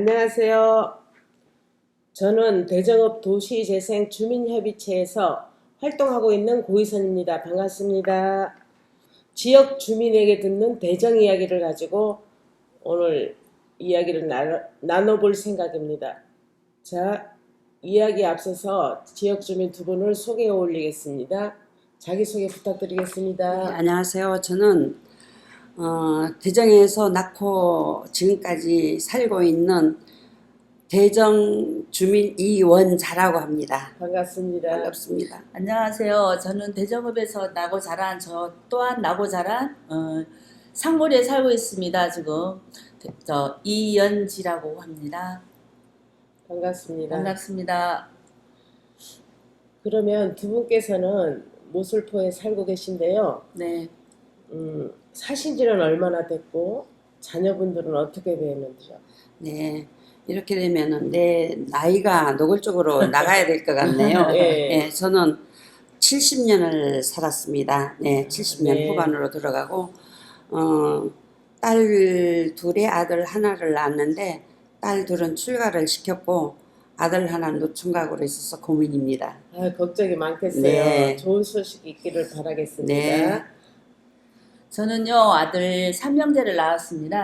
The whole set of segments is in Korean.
안녕하세요. 저는 대정읍 도시재생 주민협의체에서 활동하고 있는 고희선입니다. 반갑습니다. 지역 주민에게 듣는 대정 이야기를 가지고 오늘 이야기를 나눠볼 생각입니다. 자, 이야기 앞서서 지역 주민 두 분을 소개해 올리겠습니다. 자기소개 네, 부탁드리겠습니다. 안녕하세요. 저는 대정에서 낳고 지금까지 살고 있는 대정 주민 이원자라고 합니다. 반갑습니다. 반갑습니다. 안녕하세요. 저는 대정읍에서 나고 자란 저 또한 나고 자란 상골에 살고 있습니다. 지금 저 이연지라고 합니다. 반갑습니다. 반갑습니다. 그러면 두 분께서는 모슬포에 살고 계신데요. 네, 사신 지는 얼마나 됐고 자녀분들은 어떻게 되는지요? 네, 이렇게 되면은 내 나이가 노골적으로 나가야 될 것 같네요. 예. 네, 저는 70년을 살았습니다. 네, 70년 네. 후반으로 들어가고 딸 둘에 아들 하나를 낳았는데 딸 둘은 출가를 시켰고 아들 하나는 노총각으로 있어서 고민입니다. 걱정이 많겠어요. 네. 좋은 소식 있기를 바라겠습니다. 네. 저는요 아들 3형제를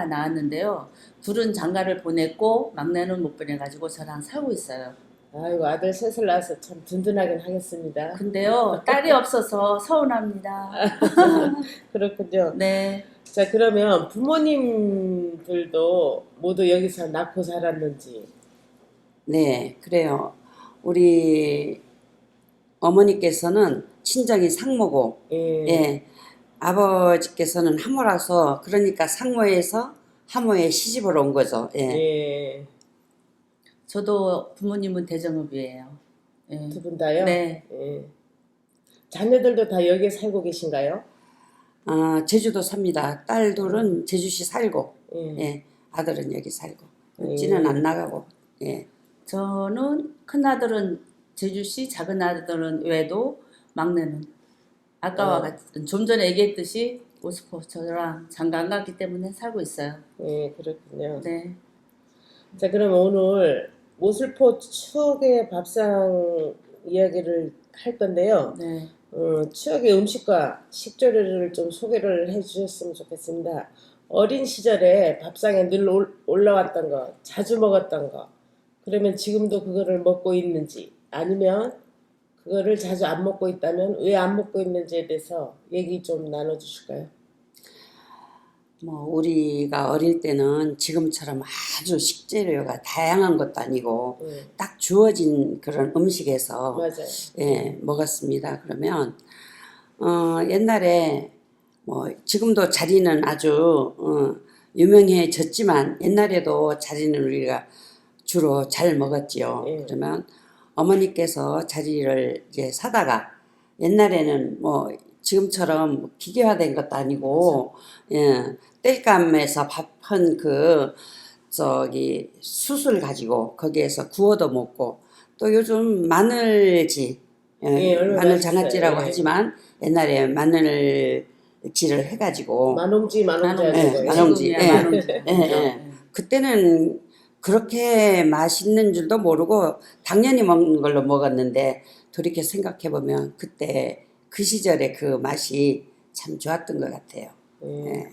낳았는데요. 둘은 장가를 보냈고 막내는 못 보내가지고 저랑 살고 있어요. 아이고, 아들 셋을 낳아서 참 든든하긴 하겠습니다. 근데요 딸이 없어서 서운합니다. 그렇군요. 네. 자, 그러면 부모님들도 모두 여기서 낳고 살았는지. 네, 그래요. 우리 어머니께서는 친정이 상모고, 예. 예, 아버지께서는 하모라서 그러니까 상모에서 하모에 시집을 온 거죠. 예. 예. 저도 부모님은 대정읍이에요. 예. 두 분 다요? 네. 예. 자녀들도 다 여기에 살고 계신가요? 제주도 삽니다. 딸 둘은 제주시 살고, 예. 예, 아들은 여기 살고, 찌는 안 나가고, 예. 저는 큰 아들은 제주시, 작은 아들은 외도, 막내는 아까와 같은 좀 전에 얘기했듯이 오스포 저랑 장가 안 갔기 때문에 살고 있어요. 예, 그렇군요. 네. 자, 그럼 오늘 모슬포 추억의 밥상 이야기를 할 건데요. 네. 추억의 음식과 식재료를 좀 소개를 해주셨으면 좋겠습니다. 어린 시절에 밥상에 늘 올라왔던 거, 자주 먹었던 거, 그러면 지금도 그거를 먹고 있는지, 아니면 그거를 자주 안 먹고 있다면 왜 안 먹고 있는지에 대해서 얘기 좀 나눠주실까요? 뭐 우리가 어릴 때는 지금처럼 아주 식재료가 다양한 것도 아니고 딱 주어진 그런 음식에서 맞아요. 예, 먹었습니다. 그러면 옛날에 뭐 지금도 자리는 아주 유명해졌지만 옛날에도 자리는 우리가 주로 잘 먹었지요. 예. 그러면 어머니께서 자리를 이제 사다가 옛날에는 뭐 지금처럼 기계화된 것도 아니고 예, 땔감에서 밥한 그 저기 숯을 가지고 거기에서 구워도 먹고 또 요즘 마늘지 예, 얼마나 마늘 맛있어요. 장아찌라고 예. 하지만 옛날에 마늘지를 해가지고 만홍지 예, 하는 거예요. 만홍지. 지금이야 예. 만원지. 예. 그때는 그렇게 맛있는 줄도 모르고 당연히 먹는 걸로 먹었는데 돌이켜 생각해보면 그때 그 시절의 그 맛이 참 좋았던 것 같아요. 예.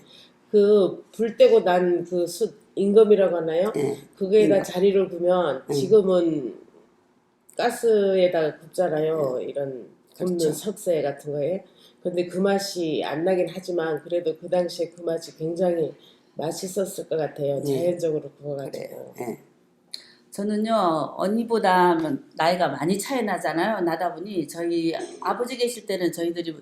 그 불 떼고 난 그 숯 임금이라고 하나요? 예. 그게다 임금. 자리를 두면 지금은 가스에다가 굽잖아요. 이런 굽는 그렇죠. 석쇠 같은 거에. 근데 그 맛이 안 나긴 하지만 그래도 그 당시에 그 맛이 굉장히 맛있었을 것 같아요. 네. 자연적으로 구워가지고. 예. 저는요 언니보다 나이가 많이 차이 나잖아요. 나다 보니 저희 아버지 계실 때는 저희들이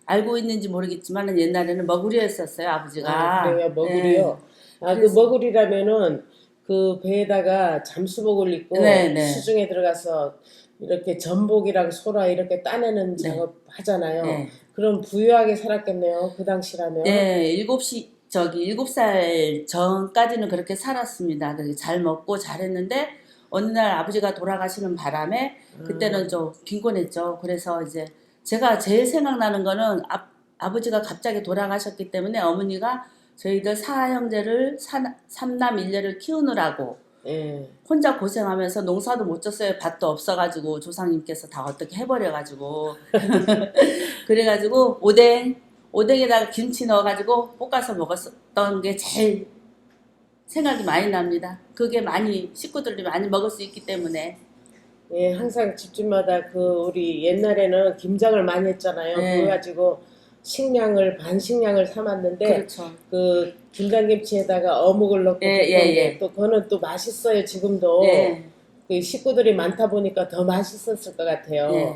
알고 있는지 모르겠지만 옛날에는 머구리였었어요 아버지가. 그래요? 머구리요? 네. 그 그래서- 머구리라면은 그 배에다가 잠수복을 입고 네, 네. 수중에 들어가서 이렇게 전복이랑 소라 이렇게 따내는 작업 하잖아요. 네. 그럼 부유하게 살았겠네요. 그 당시라면. 네, 7살 전까지는 그렇게 살았습니다. 그렇게 잘 먹고 잘했는데 어느 날 아버지가 돌아가시는 바람에 그때는 좀 빈곤했죠. 그래서 이제 제가 제일 생각나는 거는 아버지가 갑자기 돌아가셨기 때문에 어머니가 저희들 4형제를 3남 1녀를 키우느라고 예. 혼자 고생하면서 농사도 못 졌어요. 밭도 없어가지고 조상님께서 다 어떻게 해버려가지고 그래가지고 오뎅에다가 김치 넣어가지고 볶아서 먹었던 게 제일 생각이 많이 납니다. 그게 많이 식구들이 많이 먹을 수 있기 때문에. 예, 항상 집집마다 그 우리 옛날에는 김장을 많이 했잖아요. 네. 그거 가지고 식량을 반식량을 삼았는데 그렇죠. 그 김장김치에다가 어묵을 넣고 예, 볶은 예, 게 예. 또 그거는 또 맛있어요. 지금도 예. 그 식구들이 많다 보니까 더 맛있었을 것 같아요. 예.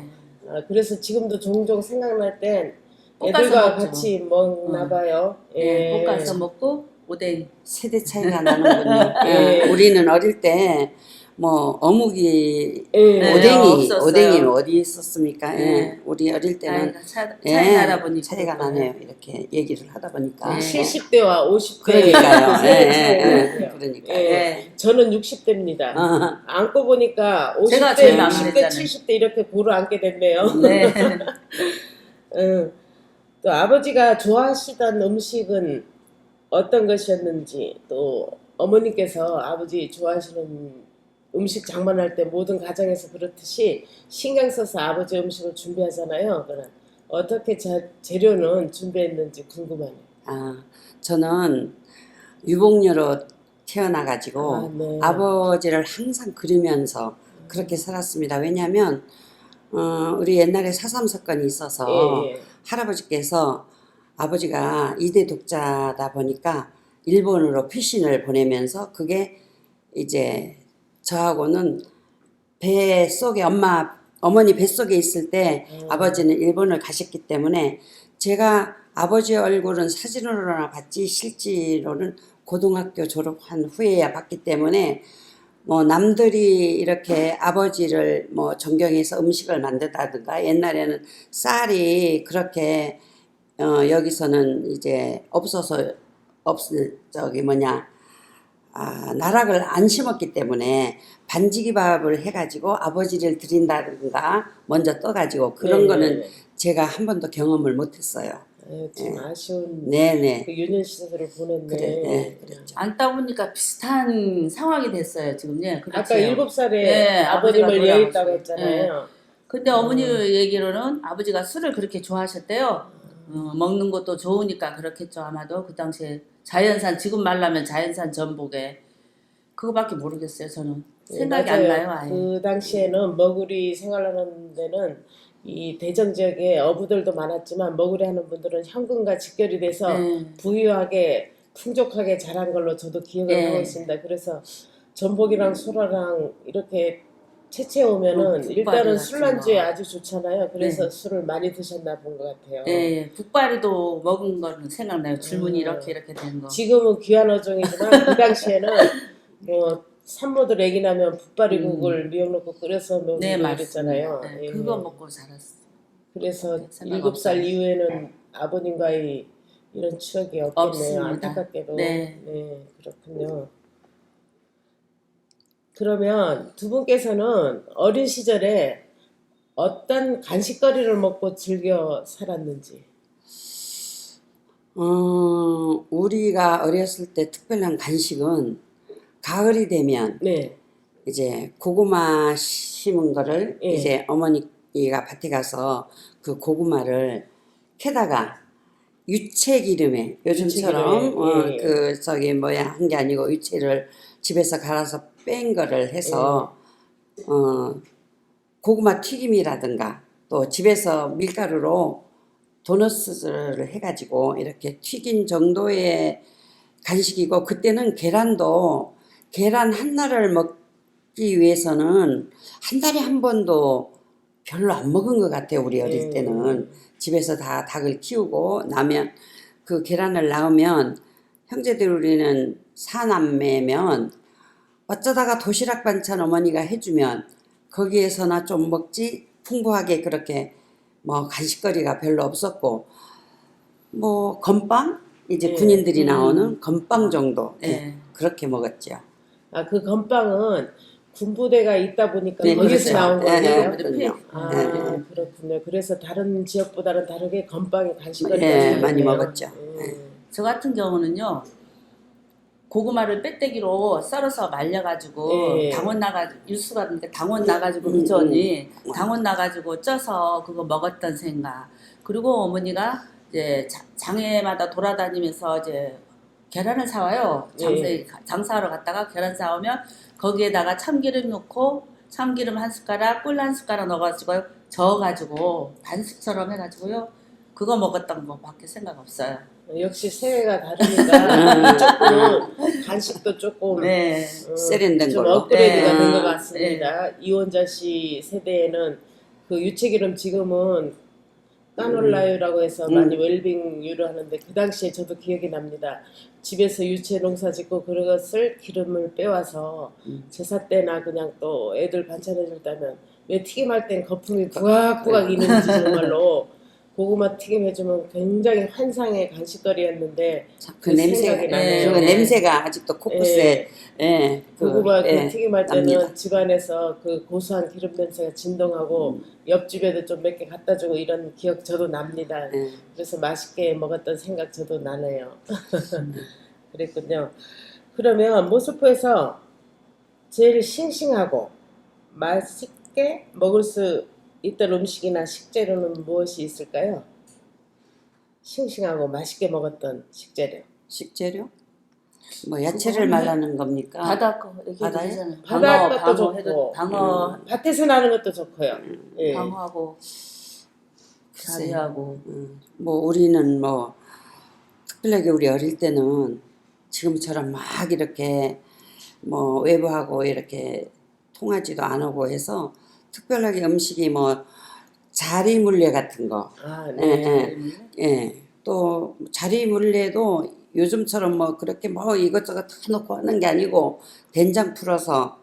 그래서 지금도 종종 생각날 땐 볶아서 애들과 먹죠. 같이 먹나 봐요. 예. 볶아서 먹고 오뎅. 세대 차이가 나는군요. 예. 우리는 어릴 때 뭐 어묵이 예. 없었어요. 오뎅이 어디 있었습니까? 예. 예. 우리 어릴 때는 나이가 차이 나다 보니까 차이가 나네요. 이렇게 얘기를 하다 보니까. 예. 70대와 50대 그러니까요. 차이가 그러니까. 예. 저는 60대입니다. 안고 보니까 제가 50대, 제일 60대, 막내잖아요. 70대 이렇게 고루 앉게 됐네요. 네. 또 아버지가 좋아하시던 음식은 어떤 것이었는지, 또 어머니께서 아버지 좋아하시는 음식 장만할 때 모든 가정에서 그렇듯이 신경 써서 아버지 음식을 준비하잖아요. 그럼 어떻게 재료는 준비했는지 궁금하네요. 저는 유복녀로 태어나가지고 네. 아버지를 항상 그리면서 그렇게 살았습니다. 왜냐하면 우리 옛날에 4.3 사건이 있어서 예. 할아버지께서 아버지가 이대 독자다 보니까 일본으로 피신을 보내면서 그게 이제 저하고는 배 속에 어머니 뱃속에 있을 때 아버지는 일본을 가셨기 때문에 제가 아버지 얼굴은 사진으로나 봤지 실제로는 고등학교 졸업한 후에야 봤기 때문에 뭐 남들이 이렇게 아버지를 뭐 존경해서 음식을 만든다든가 옛날에는 쌀이 그렇게 여기서는 이제 없어서 나락을 안 심었기 때문에 반지기밥을 해가지고 아버지를 드린다든가 먼저 떠가지고 그런 네, 거는 네. 제가 한 번도 경험을 못했어요. 참 아쉬운 네네. 그 유년 시절을 보냈네. 그래, 네, 그랬죠. 앉다 보니까 비슷한 상황이 됐어요. 지금 예. 아까 그렇죠. 7살에 네, 아버님을 아버지가 예했다고 돌아가시고. 했잖아요. 근데 어머니 얘기로는 아버지가 술을 그렇게 좋아하셨대요. 먹는 것도 좋으니까 그렇겠죠. 아마도 그 당시에 자연산 지금 말라면 자연산 전복에 그거밖에 모르겠어요. 저는 생각이 안 맞아요. 나요. 아예. 그 당시에는 머구리 생활하는 데는 이 대전 지역에 어부들도 많았지만 머구리 하는 분들은 현금과 직결이 돼서 네. 부유하게 풍족하게 자란 걸로 저도 기억을 네. 하고 있습니다. 그래서 전복이랑 소라랑 이렇게 채채 오면은 국밥이 일단은 같은 술안주에 거. 아주 좋잖아요. 그래서 네. 술을 많이 드셨나 본 것 같아요. 예, 국바리도 먹은 거는 생각나요. 줄무늬 음. 이렇게 된 거. 지금은 귀한 어종이지만 그 당시에는 뭐 산모들 애기 나면 북바리국을 미역 넣고 끓여서 먹는 네, 거 맞습니다. 그랬잖아요. 네, 예. 그거 먹고 자랐어. 그래서 생각 7살 없어요. 이후에는 아버님과의 이런 추억이 없겠네요. 없습니다. 안타깝게도. 네. 그렇군요. 그러면 두 분께서는 어린 시절에 어떤 간식거리를 먹고 즐겨 살았는지. 우리가 어렸을 때 특별한 간식은 가을이 되면 네. 이제 고구마 심은 거를 예. 이제 어머니가 밭에 가서 그 고구마를 캐다가 유채 기름에 요즘처럼 유채기름에, 예. 한 게 아니고 유채를 집에서 갈아서 뺀 거를 해서 고구마 튀김이라든가 또 집에서 밀가루로 도너스를 해가지고 이렇게 튀긴 정도의 간식이고 그때는 계란 하나를 먹기 위해서는 한 달에 한 번도 별로 안 먹은 것 같아요. 우리 어릴 때는 집에서 다 닭을 키우고 나면 그 계란을 낳으면 형제들 우리는 사남매면 어쩌다가 도시락 반찬 어머니가 해주면 거기에서나 좀 먹지 풍부하게 그렇게 뭐 간식거리가 별로 없었고 뭐 건빵 이제 군인들이 나오는 건빵 정도 그렇게 먹었죠. 그 건빵은 군부대가 있다 보니까 네, 거기서 그렇죠. 나온 거예요. 그럼요. 그렇군요. 그래서 다른 지역보다는 다르게 건빵이 간식거리가 네, 있었네요. 많이 먹었죠. 저 같은 경우는요. 고구마를 빼떼기로 썰어서 말려가지고 예. 당원 나가 유수가 그러니까 당원 나가지고 그죠 언니 당원 나가지고 쪄서 그거 먹었던 생각. 그리고 어머니가 이제 장에마다 돌아다니면서 이제 계란을 사와요. 예. 장사하러 갔다가 계란 사오면 거기에다가 참기름 넣고 참기름 한 숟가락, 꿀 한 숟가락 넣어가지고 저어가지고 반숙처럼 해가지고요. 그거 먹었던 거밖에 생각 없어요. 역시 세대가 다르니까 조금 간식도 조금 네. 세련된 좀 걸로. 업그레이드가 네. 된 것 같습니다. 이원자 씨 세대에는 그 유채기름 지금은 까놀라유라고 해서 많이 웰빙유를 하는데 그 당시에 저도 기억이 납니다. 집에서 유채 농사 짓고 그것을 기름을 빼와서 제사 때나 그냥 또 애들 반찬해 줬다면 왜 튀김할 땐 거품이 부각부각 있는지 정말로 고구마 튀김 해주면 굉장히 환상의 간식거리였는데 그 냄새가, 생각이 나네요. 그 냄새가 아직도 코끝에, 예, 고구마 그 예, 튀김할 때는 납니다. 집안에서 그 고소한 기름 냄새가 진동하고 옆집에도 좀 몇 개 갖다 주고 이런 기억 저도 납니다. 예. 그래서 맛있게 먹었던 생각 저도 나네요. 그랬군요. 그러면 모스포에서 제일 싱싱하고 맛있게 먹을 수 있던 음식이나 식재료는 무엇이 있을까요? 싱싱하고 맛있게 먹었던 식재료. 식재료? 뭐 야채를 말하는 겁니까? 바다 거 얘기해도 바다요? 되잖아요. 바다 것도 방어 좋고 해도 방어 밭에서 나는 것도 좋고요. 예. 방어하고 자리하고 뭐 우리는 뭐 특별하게 우리 어릴 때는 지금처럼 막 이렇게 뭐 외부하고 이렇게 통하지도 안 하고 해서 특별하게 음식이 뭐 자리물레 같은 거, 아, 예, 네. 예. 또 자리물레도 요즘처럼 뭐 그렇게 뭐 이것저것 다 넣고 하는 게 아니고 된장 풀어서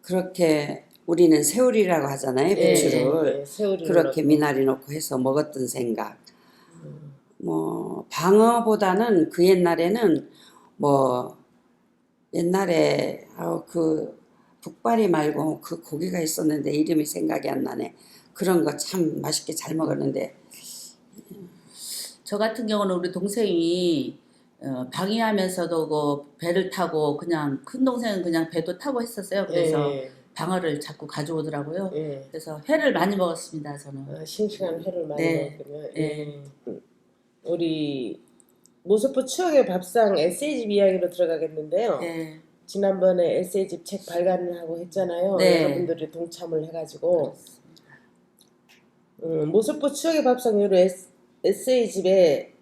그렇게 우리는 새우리라고 하잖아요, 배추를. 예, 새우를 그렇게 넣고. 미나리 넣고 해서 먹었던 생각. 뭐 방어보다는 그 옛날에는 뭐 옛날에 그 북발이 말고 그 고기가 있었는데 이름이 생각이 안 나네. 그런 거 참 맛있게 잘 먹었는데. 저 같은 경우는 우리 동생이 방해하면서도 그 배를 타고 그냥 큰 동생은 그냥 배도 타고 했었어요. 그래서 예, 방어를 자꾸 가져오더라고요. 예. 그래서 회를 많이 먹었습니다. 저는. 아, 싱싱한 회를 많이 네. 먹었군요. 네. 우리 모스포 추억의 밥상 에세이집 이야기로 들어가겠는데요. 네. 지난번에 에세이집 책 발간을 하고 했잖아요. 네. 여러분들이 동참을 해가지고 모스포 추억의 밥상 요로 에세이집에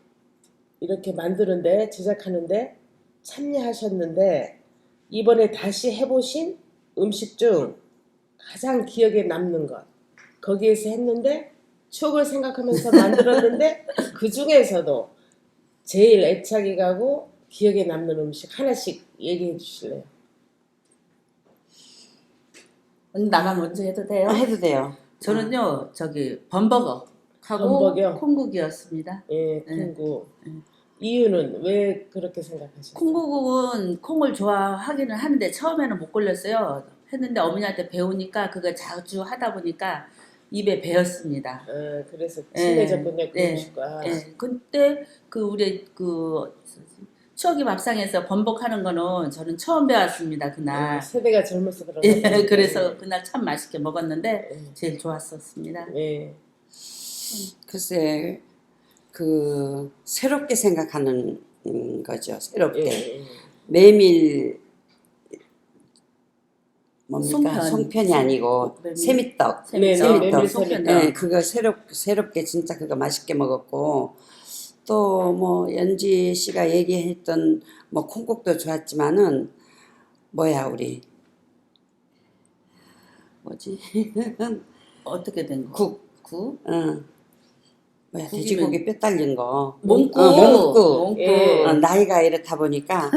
이렇게 만드는데 제작하는데 참여하셨는데 이번에 다시 해보신 음식 중 가장 기억에 남는 것 거기에서 했는데 추억을 생각하면서 만들었는데 그 중에서도 제일 애착이 가고 기억에 남는 음식 하나씩 얘기해 주실래요? 언니 나만 먼저 해도 돼요? 해도 돼요. 저는요 저기 범버거하고 범버거요? 콩국이었습니다. 예, 콩국. 이유는 왜 그렇게 생각하셨어요? 콩국은 콩을 좋아하기는 하는데 처음에는 못 걸렸어요. 했는데 어머니한테 배우니까 그거 자주 하다 보니까 입에 배었습니다. 그래서 친해졌군요, 그 음식과. 예. 그때 그 우리 그 추억의 밥상에서 번복하는 거는 저는 처음 배웠습니다 그날. 세대가 젊어서 그런 예, 거 그래서 그날 참 맛있게 먹었는데 제일 좋았었습니다. 예. 글쎄 그 새롭게 생각하는 거죠. 새롭게. 예. 메밀 뭡니까? 송편. 송편이 아니고 메밀. 세미떡. 네, 세미떡. 메밀 송편. 세미떡. 예, 그거 새롭게 진짜 그거 맛있게 먹었고 또 뭐 연지 씨가 얘기했던 뭐 콩국도 좋았지만은 뭐야 우리 뭐지? 어떻게 된 거? 국. 응. 뭐야 국이면- 돼지고기 뼈 딸린 거. 몽국. 몽국. 예. 나이가 이렇다 보니까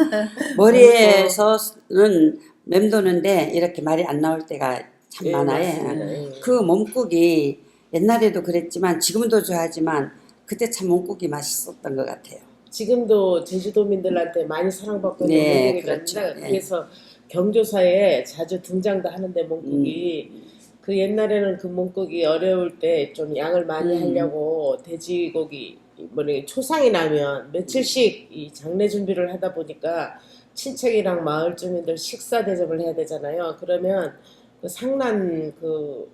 머리에서는 맴도는데 이렇게 말이 안 나올 때가 참 예, 많아요. 맞습니다. 예. 그 몸국이 옛날에도 그랬지만 지금도 좋아하지만 그때 참 몸국이 맛있었던 것 같아요. 지금도 제주도민들한테 많이 사랑받고 있는 네, 몽국이랍니다. 그렇죠. 네. 그래서 경조사에 자주 등장도 하는데 몽국이 그 옛날에는 그 문고기 어려울 때 좀 양을 많이 하려고 돼지고기 뭐니 초상이 나면 며칠씩 이 장례 준비를 하다 보니까 친척이랑 마을 주민들 식사 대접을 해야 되잖아요. 그러면 그 상난 그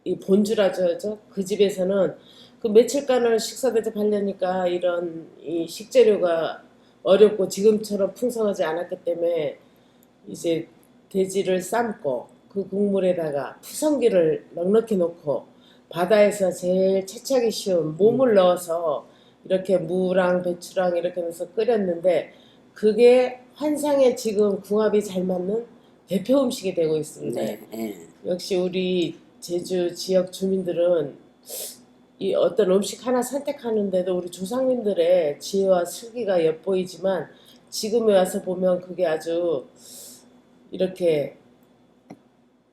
이 본주라죠. 그 집에서는 그 며칠간을 식사 대접하려니까 이런 이 식재료가 어렵고 지금처럼 풍성하지 않았기 때문에 이제 돼지를 삶고 그 국물에다가 푸성기를 넉넉히 넣고 바다에서 제일 채취하기 쉬운 몸을 넣어서 이렇게 무랑 배추랑 이렇게 넣어서 끓였는데 그게 환상에 지금 궁합이 잘 맞는 대표 음식이 되고 있습니다. 네, 예. 역시 우리 제주 지역 주민들은 이 어떤 음식 하나 선택하는데도 우리 조상님들의 지혜와 슬기가 엿보이지만 지금에 와서 보면 그게 아주 이렇게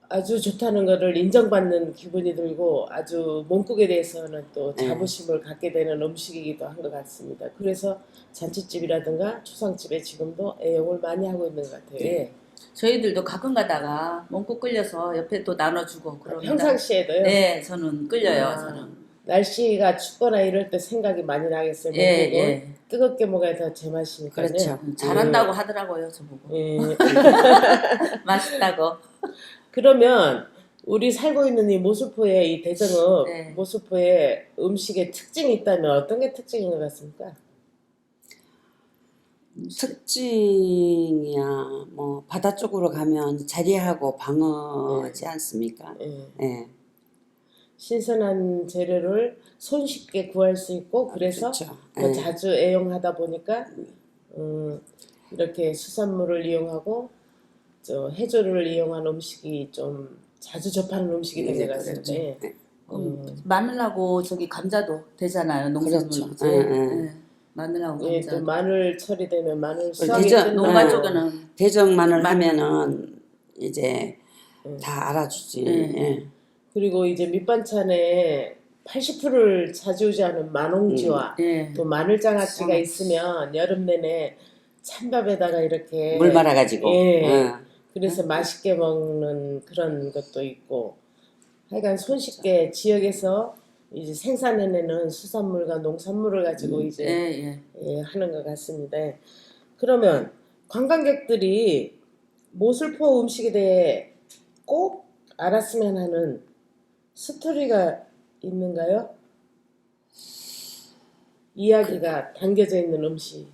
아주 좋다는 것을 인정받는 기분이 들고 아주 몸국에 대해서는 또 자부심을 갖게 되는 음식이기도 한 것 같습니다. 그래서 잔치집이라든가 초상집에 지금도 애용을 많이 하고 있는 것 같아요. 예. 저희들도 가끔 가다가 몽국 끓여서 옆에 또 나눠주고 그럽니다. 평상시에도요. 네, 저는 끓여요. 아, 저는. 날씨가 춥거나 이럴 때 생각이 많이 나겠어요. 예, 몸국은 예. 뜨겁게 먹어야 더 제맛이니까요. 그렇죠. 잘한다고 하더라고요, 저보고. 예. 맛있다고. 그러면 우리 살고 있는 이 모수포의 이 대정읍 네. 모수포의 음식의 특징이 있다면 어떤 게 특징인 것 같습니까? 특징이야 뭐 바다 쪽으로 가면 자리하고 방어지 않습니까? 예. 예. 신선한 재료를 손쉽게 구할 수 있고 그래서 그렇죠. 또 예. 자주 애용하다 보니까 이렇게 수산물을 이용하고 저 해조를 이용한 음식이 좀 자주 접하는 음식이 된 것 같습니다. 그렇죠. 예. 마늘하고 저기 감자도 되잖아요, 농산물. 그렇죠. 그죠? 예. 마늘하고 예, 감자. 또 마늘 처리되면 마늘 수확이 대전- 끝나면 농가 쪽에는 대정 마늘 하면은 이제 다 알아주지. 예. 예. 그리고 이제 밑반찬에 80%를 차지하는 만홍지와 예. 또 마늘장아찌가 있으면 여름 내내 찬밥에다가 이렇게 물 말아가지고. 예. 그래서 맛있게 먹는 그런 것도 있고 하여간 손쉽게 지역에서 이제 생산해내는 수산물과 농산물을 가지고 이제 예. 예, 하는 것 같습니다. 그러면 관광객들이 모슬포 음식에 대해 꼭 알았으면 하는 스토리가 있는가요? 이야기가 담겨져 있는 음식.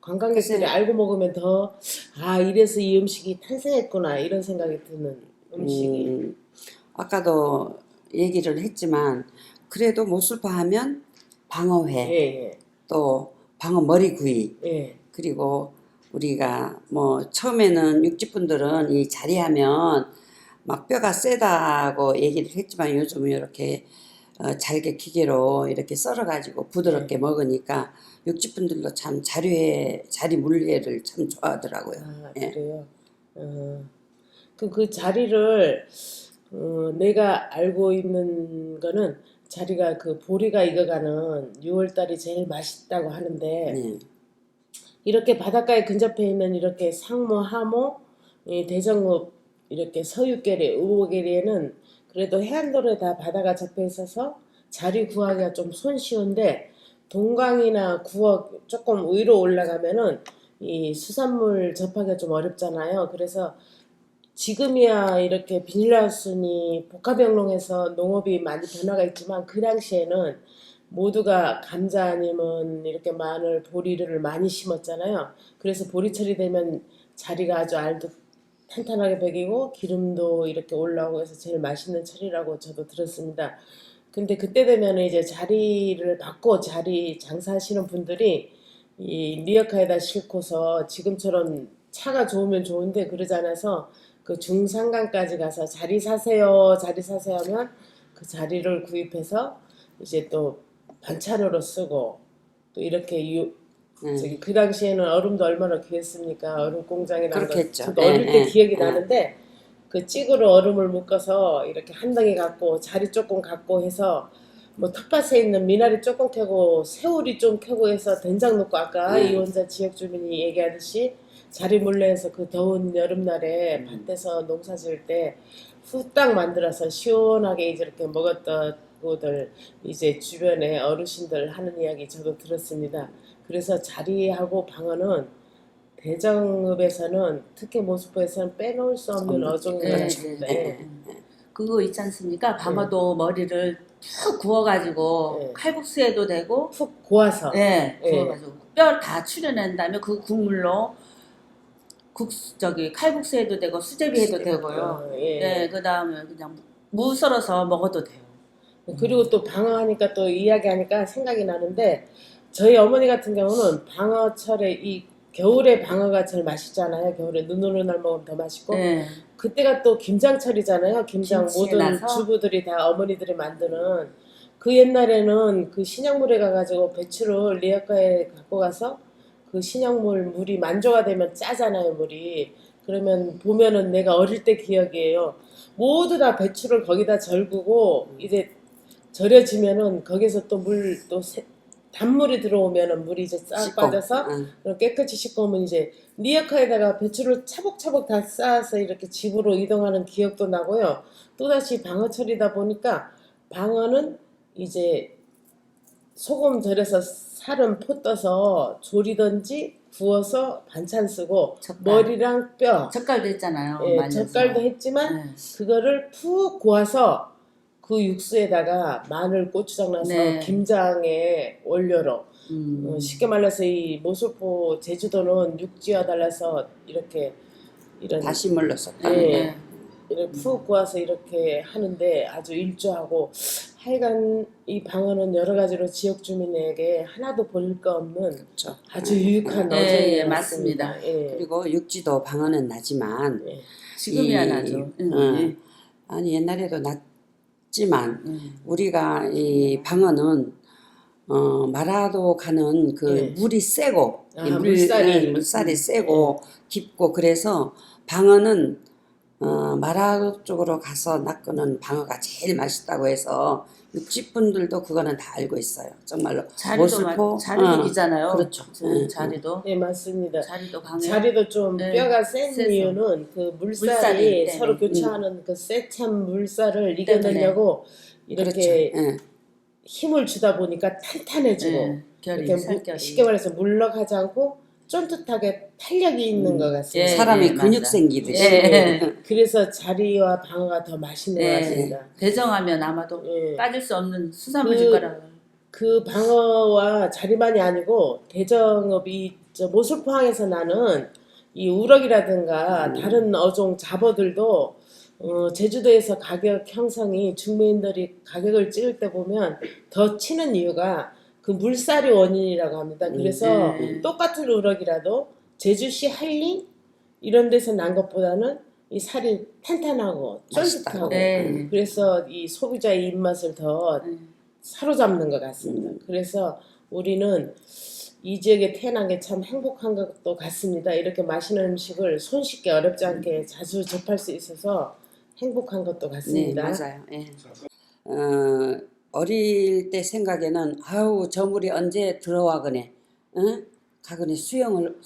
관광객들이 글쎄요. 알고 먹으면 더, 아, 이래서 이 음식이 탄생했구나, 이런 생각이 드는 음식이. 아까도 얘기를 했지만 그래도 모슬파 하면 방어회, 예, 또 방어 머리구이, 예. 그리고 우리가 뭐 처음에는 육지분들은 이 자리하면 막 뼈가 세다고 얘기를 했지만 요즘은 이렇게 잘게 기계로 이렇게 썰어가지고 부드럽게 먹으니까 육지분들도 참 자리 물회를 참 좋아하더라고요. 아, 예. 그래요? 그 자리를, 내가 알고 있는 거는 자리가 그 보리가 익어가는 6월달이 제일 맛있다고 하는데, 네. 이렇게 바닷가에 근접해 있는 이렇게 상모, 하모, 이 대정읍, 이렇게 서유계리, 우호계리에는 그래도 해안도로에 다 바다가 접해 있어서 자리 구하기가 좀 손쉬운데 동강이나 구억 조금 위로 올라가면은 이 수산물 접하기가 좀 어렵잖아요. 그래서 지금이야 이렇게 비닐하우스니 복합영농해서 농업이 많이 변화가 있지만 그 당시에는 모두가 감자 아니면 이렇게 마늘, 보리를 많이 심었잖아요. 그래서 보리철이 되면 자리가 아주 알도 탄탄하게 배기고 기름도 이렇게 올라오고 해서 제일 맛있는 철이라고 저도 들었습니다. 근데 그때 되면 이제 자리를 받고 자리 장사하시는 분들이 이 리어카에다 싣고서 지금처럼 차가 좋으면 좋은데 그러지 않아서 그 중산간까지 가서 자리 사세요 하면 그 자리를 구입해서 이제 또 반찬으로 쓰고 또 이렇게 저기 그 당시에는 얼음도 얼마나 귀했습니까? 얼음 공장이라는 거 그렇겠죠. 저도 어릴 때 기억이 예. 나는데 그 찌그로 얼음을 묶어서 이렇게 한 덩이 갖고 자리 조금 갖고 해서 뭐 텃밭에 있는 미나리 조금 캐고 새우리 좀 캐고 해서 된장 넣고 아까 이원자 지역 주민이 얘기하듯이 자리 물레에서 그 더운 여름날에 밭에서 농사 지을 때 후딱 만들어서 시원하게 이제 이렇게 먹었다고들 이제 주변에 어르신들 하는 이야기 저도 들었습니다. 그래서 자리하고 방어는 대정읍에서는 특히 모수포에서는 빼놓을 수 없는 어종인 것 네, 같습니다. 네, 예. 그거 있지 않습니까? 방어도 머리를 푹 구워가지고 네. 칼국수에도 되고, 푹 고아서 네, 예. 구워가지고 뼈 다 추려낸 다음에 그 국물로 칼국수에도 되고 수제비에도 되고요. 예. 네, 그 다음에 그냥 무 썰어서 먹어도 돼요. 그리고 또 방어하니까 또 이야기하니까 생각이 나는데 저희 어머니 같은 경우는 방어철에 이 겨울에 방어가 제일 맛있잖아요. 겨울에 눈 오는 날 먹으면 더 맛있고 네. 그때가 또 김장철이잖아요. 김장 김치에 모든 나서? 주부들이 다 어머니들이 만드는 그 옛날에는 그 신약물에 가가지고 배추를 리어카에 갖고 가서 그 신약물 물이 만조가 되면 짜잖아요. 물이 그러면 보면은 내가 어릴 때 기억이에요. 모두 다 배추를 거기다 절구고 이제 절여지면은 거기서 또 물 또 단물이 들어오면은 물이 이제 싹 씻고. 빠져서 응. 그럼 깨끗이 씻고 오면 이제 리어카에다가 배추를 차곡차곡 다 쌓아서 이렇게 집으로 이동하는 기억도 나고요. 또다시 방어철이다 보니까 방어는 이제 소금 절여서 살은 포 떠서 조리든지 구워서 반찬 쓰고 젓갈. 머리랑 뼈 젓갈도 했잖아요. 예, 말려서. 젓갈도 했지만 네. 그거를 푹 고아서 그 육수에다가 마늘, 고추장 넣어서 네. 김장의 원료로 쉽게 말해서 이 모술포 제주도는 육지와 달라서 이렇게 이런 다시물로 섞다는 예. 거. 네. 이렇게 푹 고아서 이렇게 하는데 아주 일조하고 하여간 이 방어는 여러 가지로 지역 주민에게 하나도 버릴 거 없는 그렇죠. 아주 유익한 네, 어종이 예, 맞습니다. 맞습니다. 예. 그리고 육지도 방어는 나지만 예. 지금이야 이- 나죠. 아니 옛날에도 났지만 음. 우리가 이 방어는 마라도 가는 그 네. 물이 세고 아, 이 물살이 네. 세고 깊고 그래서 방어는 마라 쪽으로 가서 낚는 방어가 제일 맛있다고 해서 육지분들도 그거는 다 알고 있어요. 정말로 모슬포 자리도이잖아요. 그렇죠. 자리도. 예, 맞습니다. 자리도 강해요. 자리도 좀 네. 뼈가 센 세서. 이유는 그 물살이 물살이, 서로 네네. 교차하는 그 세찬 물살을 이겨내려고 그렇죠. 이렇게 예. 힘을 주다 보니까 탄탄해지고 네, 결이 이렇게 살결이. 쉽게 말해서 물렁하지 않고 쫀득하게 탄력이 있는 것 같습니다. 예. 사람이 근육 맞아. 생기듯이. 예. 그래서 자리와 방어가 더 맛있는 것 네. 같습니다. 대정하면 아마도 예. 빠질 수 없는 수산물 거라. 그 방어와 자리만이 아니고 대정읍이 저 모술포항에서 나는 이 우럭이라든가 다른 어종 잡어들도 제주도에서 가격 형성이 중매인들이 가격을 찍을 때 보면 더 치는 이유가 그 물살이 원인이라고 합니다. 그래서 똑같은 우럭이라도 제주시 한림 이런 데서 난 것보다는 이 살이 탄탄하고 쫀득하고 네. 그래서 이 소비자의 입맛을 더 사로잡는 것 같습니다. 그래서 우리는 이 지역에 태어난 게 참 행복한 것도 같습니다. 이렇게 맛있는 음식을 손쉽게 어렵지 않게 자주 접할 수 있어서 행복한 것도 네, 같습니다. 맞아요. 예. 어릴 때 생각에는 아우 저 물이 언제 들어와거네, 가거네 수영을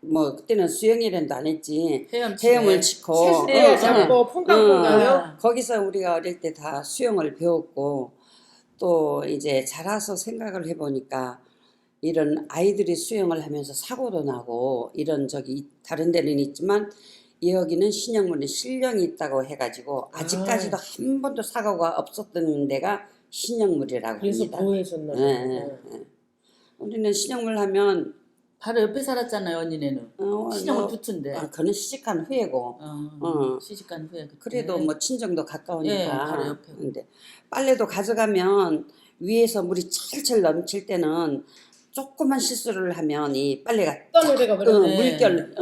뭐 그때는 수영이란도 안 했지 헤엄을 치고 새수대 잡고 퐁당퐁당요. 거기서 우리가 어릴 때 다 수영을 배웠고 또 이제 자라서 생각을 해보니까 이런 아이들이 수영을 하면서 사고도 나고 이런 적이 다른 데는 있지만 여기는 신형물에 신령이 있다고 해가지고 아직까지도 한 번도 사고가 없었던 데가 신형물이라고 그래서 합니다. 보호해줬나 예, 봐요. 예, 예. 우리는 신형물 하면 바로 옆에 살았잖아요, 언니네는. 신형을 뭐, 붙은데. 그는 시집간 후에고 시집간 후에. 그때. 그래도 뭐 친정도 가까우니까. 예, 바로 옆에. 근데 빨래도 가져가면 위에서 물이 철철 넘칠 때는 조그만 실수를 하면 이 빨래가 떠내려가 버렸네. 물결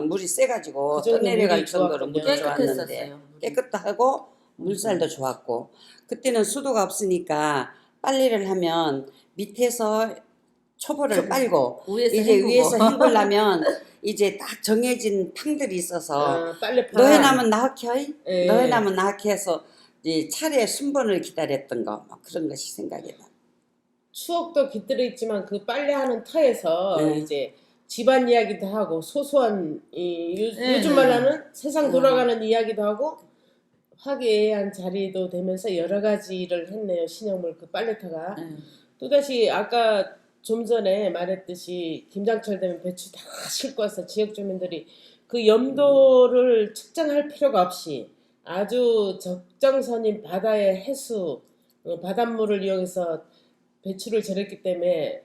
물이 세가지고 그 정도 떠내려갈 물이 정도로 좋았군요. 물이 좋았는데 깨끗했었어요. 깨끗하고 물살도 좋았고 그때는 수도가 없으니까 빨래를 하면 밑에서 초보를 빨고 위에서 이제 헹구고. 위에서 헹구려면 이제 딱 정해진 탕들이 있어서 빨래판. 너 해나면 나학혀 예. 너 해나면 나학혀 해서 이 차례 순번을 기다렸던 거 막 그런 것이 생각이 나. 추억도 깃들어 있지만 그 빨래하는 터에서 이제 집안 이야기도 하고 소소한 요즘 말하는 세상 돌아가는 이야기도 하고 화기애애한 자리도 되면서 여러 가지 일을 했네요. 신영물 그 빨래터가. 예. 또다시 아까 좀 전에 말했듯이 김장철 되면 배추 다 싣고 와서 지역 주민들이 그 염도를 측정할 필요가 없이 아주 적정선인 바다의 해수, 바닷물을 이용해서 배추를 절였기 때문에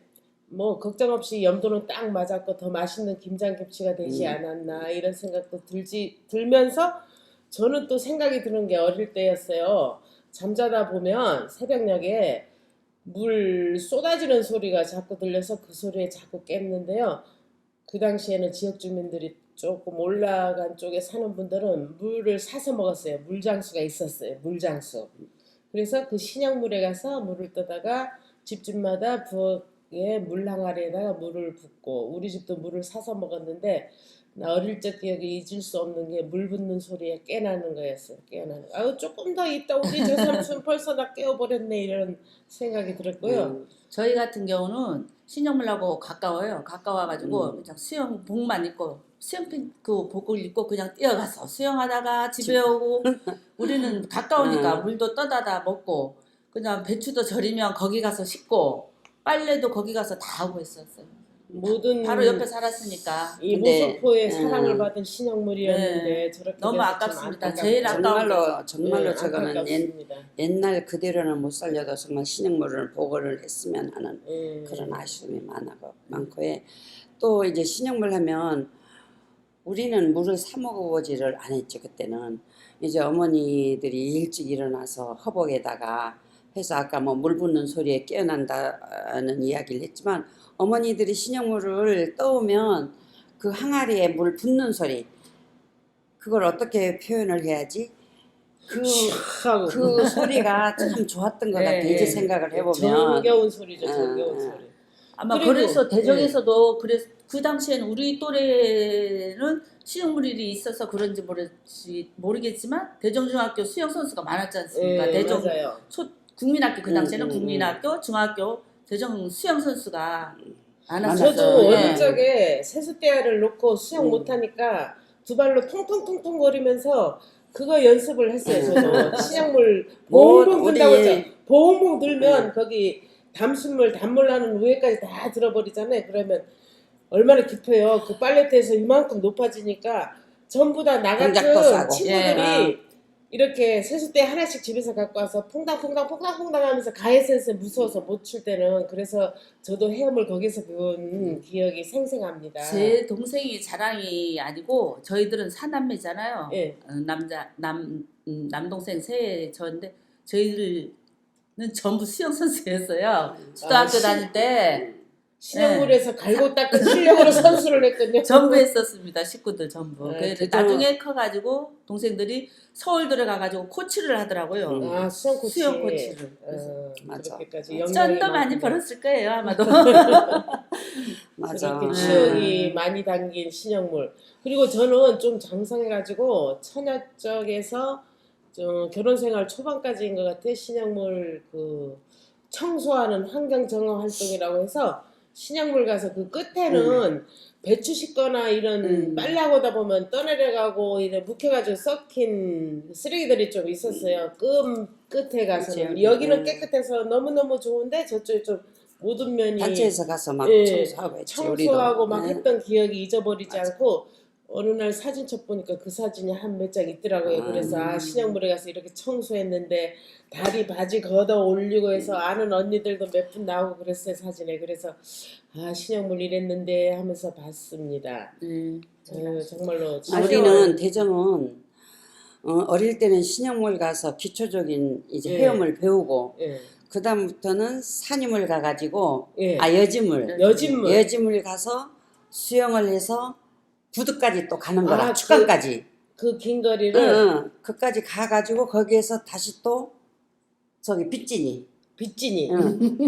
뭐 걱정 없이 염도는 딱 맞았고 더 맛있는 김장김치가 되지 않았나 이런 생각도 들면서 저는 또 생각이 드는 게 어릴 때였어요. 잠자다 보면 새벽녘에 물 쏟아지는 소리가 자꾸 들려서 그 소리에 자꾸 깼는데요. 그 당시에는 지역 주민들이 조금 올라간 쪽에 사는 분들은 물을 사서 먹었어요. 물장수가 있었어요. 물장수. 그래서 그 신영물에 가서 물을 떠다가 집집마다 부엌에 물 항아리에다가 물을 붓고 우리 집도 물을 사서 먹었는데 나 어릴 적 기억에 잊을 수 없는 게 물 붓는 소리에 깨나는 거였어요. 깨나는 거. 아유 조금 더 있다 우리 저 삼촌 벌써 나 깨워버렸네 이런 생각이 들었고요. 저희 같은 경우는 신영물하고 가까워요. 가까워가지고 그냥 수영복만 입고 수영복 그 복을 입고 그냥 뛰어가서 수영하다가 집에 오고 우리는 가까우니까 물도 떠다다 먹고 그냥 배추도 절이면 거기 가서 씻고 빨래도 거기 가서 다 하고 있었어요. 모든 바로 옆에 살았으니까 이 근데, 모소포의 사랑을 받은 신영물이었는데 저렇게 너무 돼서 참 아깝습니다. 안타깝죠. 제일 아까운 정말로 네, 저거는 안타깝습니다. 옛날 그대로는 못 살려도 정말 신영물을 보고를 했으면 하는 그런 아쉬움이 많고 또 이제 신영물 하면 우리는 물을 사 먹어보지를 안 했죠. 그때는 이제 어머니들이 일찍 일어나서 허벅에다가 해서 아까 뭐 물 붓는 소리에 깨어난다는 이야기를 했지만 어머니들이 신영물을 떠오면 그 항아리에 물 붓는 소리 그걸 어떻게 표현을 해야지? 하고 그 소리가 참 좋았던 것 같아. 이제 생각을 해보면. 정겨운 소리죠. 정겨운 소리. 아마 그리고, 그래서 대전에서도 그래서 그 당시에는 우리 또래는 수영물이 있어서 그런지 모르겠지만 대전중학교 수영 선수가 많았지 않습니까? 대전 맞아요. 국민학교 그 당시에는 국민학교, 중학교 대전 수영 선수가 많았어요. 저도 예. 어릴 적에 세숫대야를 놓고 수영 못하니까 두 발로 통통통통 거리면서 그거 연습을 했어요. 저도 신영물 봉봉 든다고 했죠. 봉봉 들면 거기 단물 나는 위에까지 다 들어버리잖아요. 그러면 얼마나 깊어요. 그 빨래대에서 이만큼 높아지니까 전부 다 나 동작도 같은 싸고. 친구들이 이렇게 세숫대 하나씩 집에서 갖고 와서 퐁당퐁당 하면서 가해센스에 무서워서 못 출 때는 그래서 저도 헤엄을 거기서 배운 기억이 생생합니다. 제 동생이 자랑이 아니고 저희들은 사남매잖아요. 예. 남동생 세 저인데 저희들은 전부 수영 선수였어요. 초등학교 다닐 때 신영물에서 갈고 닦은 실력으로 선수를 했거든요. 전부 했었습니다. 식구들 전부. 네, 그래서 그죠. 나중에 커가지고 동생들이 서울 들어가가지고 코치를 하더라고요. 아 수영 코치. 수영 코치를. 맞아. 그렇게까지 쩐도 많이 벌었을 거예요 아마도. 맞아. 그렇게 추억이 많이 담긴 신영물. 그리고 저는 좀 장성해가지고 처녀 쪽에서 좀 결혼생활 초반까지인 것 같아. 신영물 그 청소하는 환경정화 활동이라고 해서 신영물 가서 그 끝에는 배추 씻거나 이런 빨래하고다 보면 떠내려가고 이런 묵혀가지고 썩힌 쓰레기들이 좀 있었어요. 끝에 가서는 그치. 여기는 깨끗해서 너무너무 좋은데 저쪽에 좀 모든 면이 단체에서 가서 막 예, 청소하고 했지. 청소하고 우리도. 막 예. 했던 기억이 잊어버리지 않고 어느 날 사진첩 보니까 그 사진이 한 몇 장 있더라고요. 그래서 아 신영물에 가서 이렇게 청소했는데 다리 바지 걷어 올리고 해서 아는 언니들도 몇 분 나오고 그랬어요 사진에. 그래서 아 신영물 이랬는데 하면서 봤습니다. 정말로 우리는 대정은 어릴 때는 신영물 가서 기초적인 이제 예. 헤엄을 배우고 예. 그 다음부터는 산임을 가가지고 예. 여짐을 가서 수영을 해서 부두까지 또 가는 거라. 축강까지. 그 긴 거리를 그까지 가가지고 거기에서 다시 또 저기 빗진이.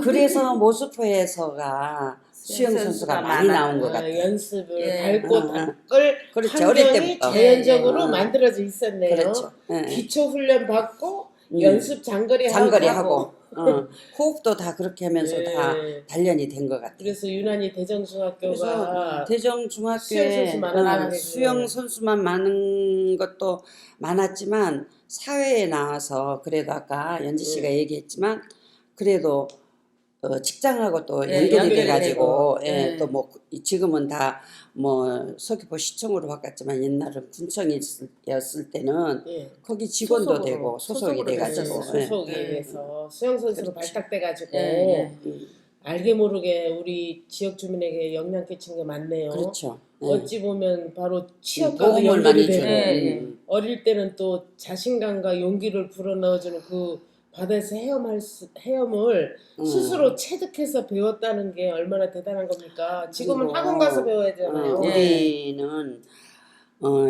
그래서 모스포에서가 수영 선수가 많이 나온 것 같아요. 연습을 예. 밟고 닦을 그렇지, 어릴 환경이 때부터. 자연적으로 만들어져 있었네요. 그렇죠. 기초 훈련 받고 연습 장거리 하고 호흡도 다 그렇게 하면서 예. 다 단련이 된 것 같아요. 그래서 유난히 대전중학교가 그래서 대전중학교에 수영 선수만 많은 것도 많았지만 사회에 나와서 그래도 아까 연지 씨가 얘기했지만 그래도 직장하고 또 예, 연결이 연결이 돼가지고 되고, 예, 예. 또 뭐 지금은 다 뭐 서귀포 시청으로 바꿨지만 옛날은 군청이었을 때는 예. 거기 직원도 소속으로, 되고 소속이 소속으로 돼가지고 됐었어요. 소속에 예. 의해서 수영선수로 그렇죠. 발탁돼가지고 예, 예. 알게 모르게 우리 지역 주민에게 영향 끼친 게 많네요. 그렇죠. 예. 어찌 보면 바로 취업과도 도움을 연결이 많이 되고 주고 예, 어릴 때는 또 자신감과 용기를 불어넣어주는 그 바다에서 헤엄을 스스로 체득해서 배웠다는 게 얼마나 대단한 겁니까? 지금은 그리고, 학원 가서 배워야 되잖아요. 예. 우리는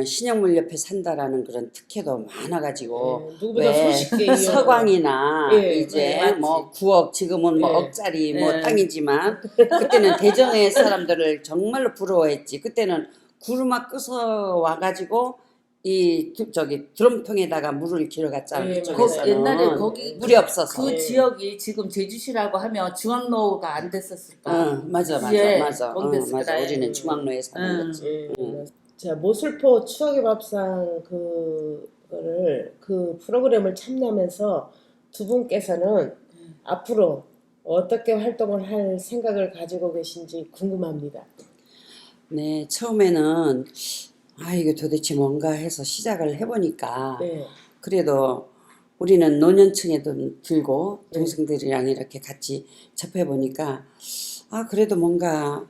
신영물 옆에 산다라는 그런 특혜도 많아가지고 예, 누구보다 손쉽게 이용하는. 서광이나 예, 이제 맞지. 뭐 9억 지금은 뭐 예. 억짜리 뭐 예. 땅이지만 그때는 대정의 사람들을 정말로 부러워했지. 그때는 구르마 끄서 와가지고 저기 드럼통에다가 물을 길어갔잖아. 예, 그쪽에서는 옛날에 거기 물이 없어서. 그 예. 지역이 지금 제주시라고 하면 중앙로가 안 됐었을까? 맞아 예, 맞아 거기 됐을 맞아. 거다. 우리는 중앙로에 사는 음. 거지. 예. 자, 모슬포 추억의 밥상 그거를 그 프로그램을 참여하면서 두 분께서는 앞으로 어떻게 활동을 할 생각을 가지고 계신지 궁금합니다. 네, 처음에는 이게 도대체 뭔가 해서 시작을 해보니까 네. 그래도 우리는 노년층에도 들고 동생들이랑 이렇게 같이 접해보니까 그래도 뭔가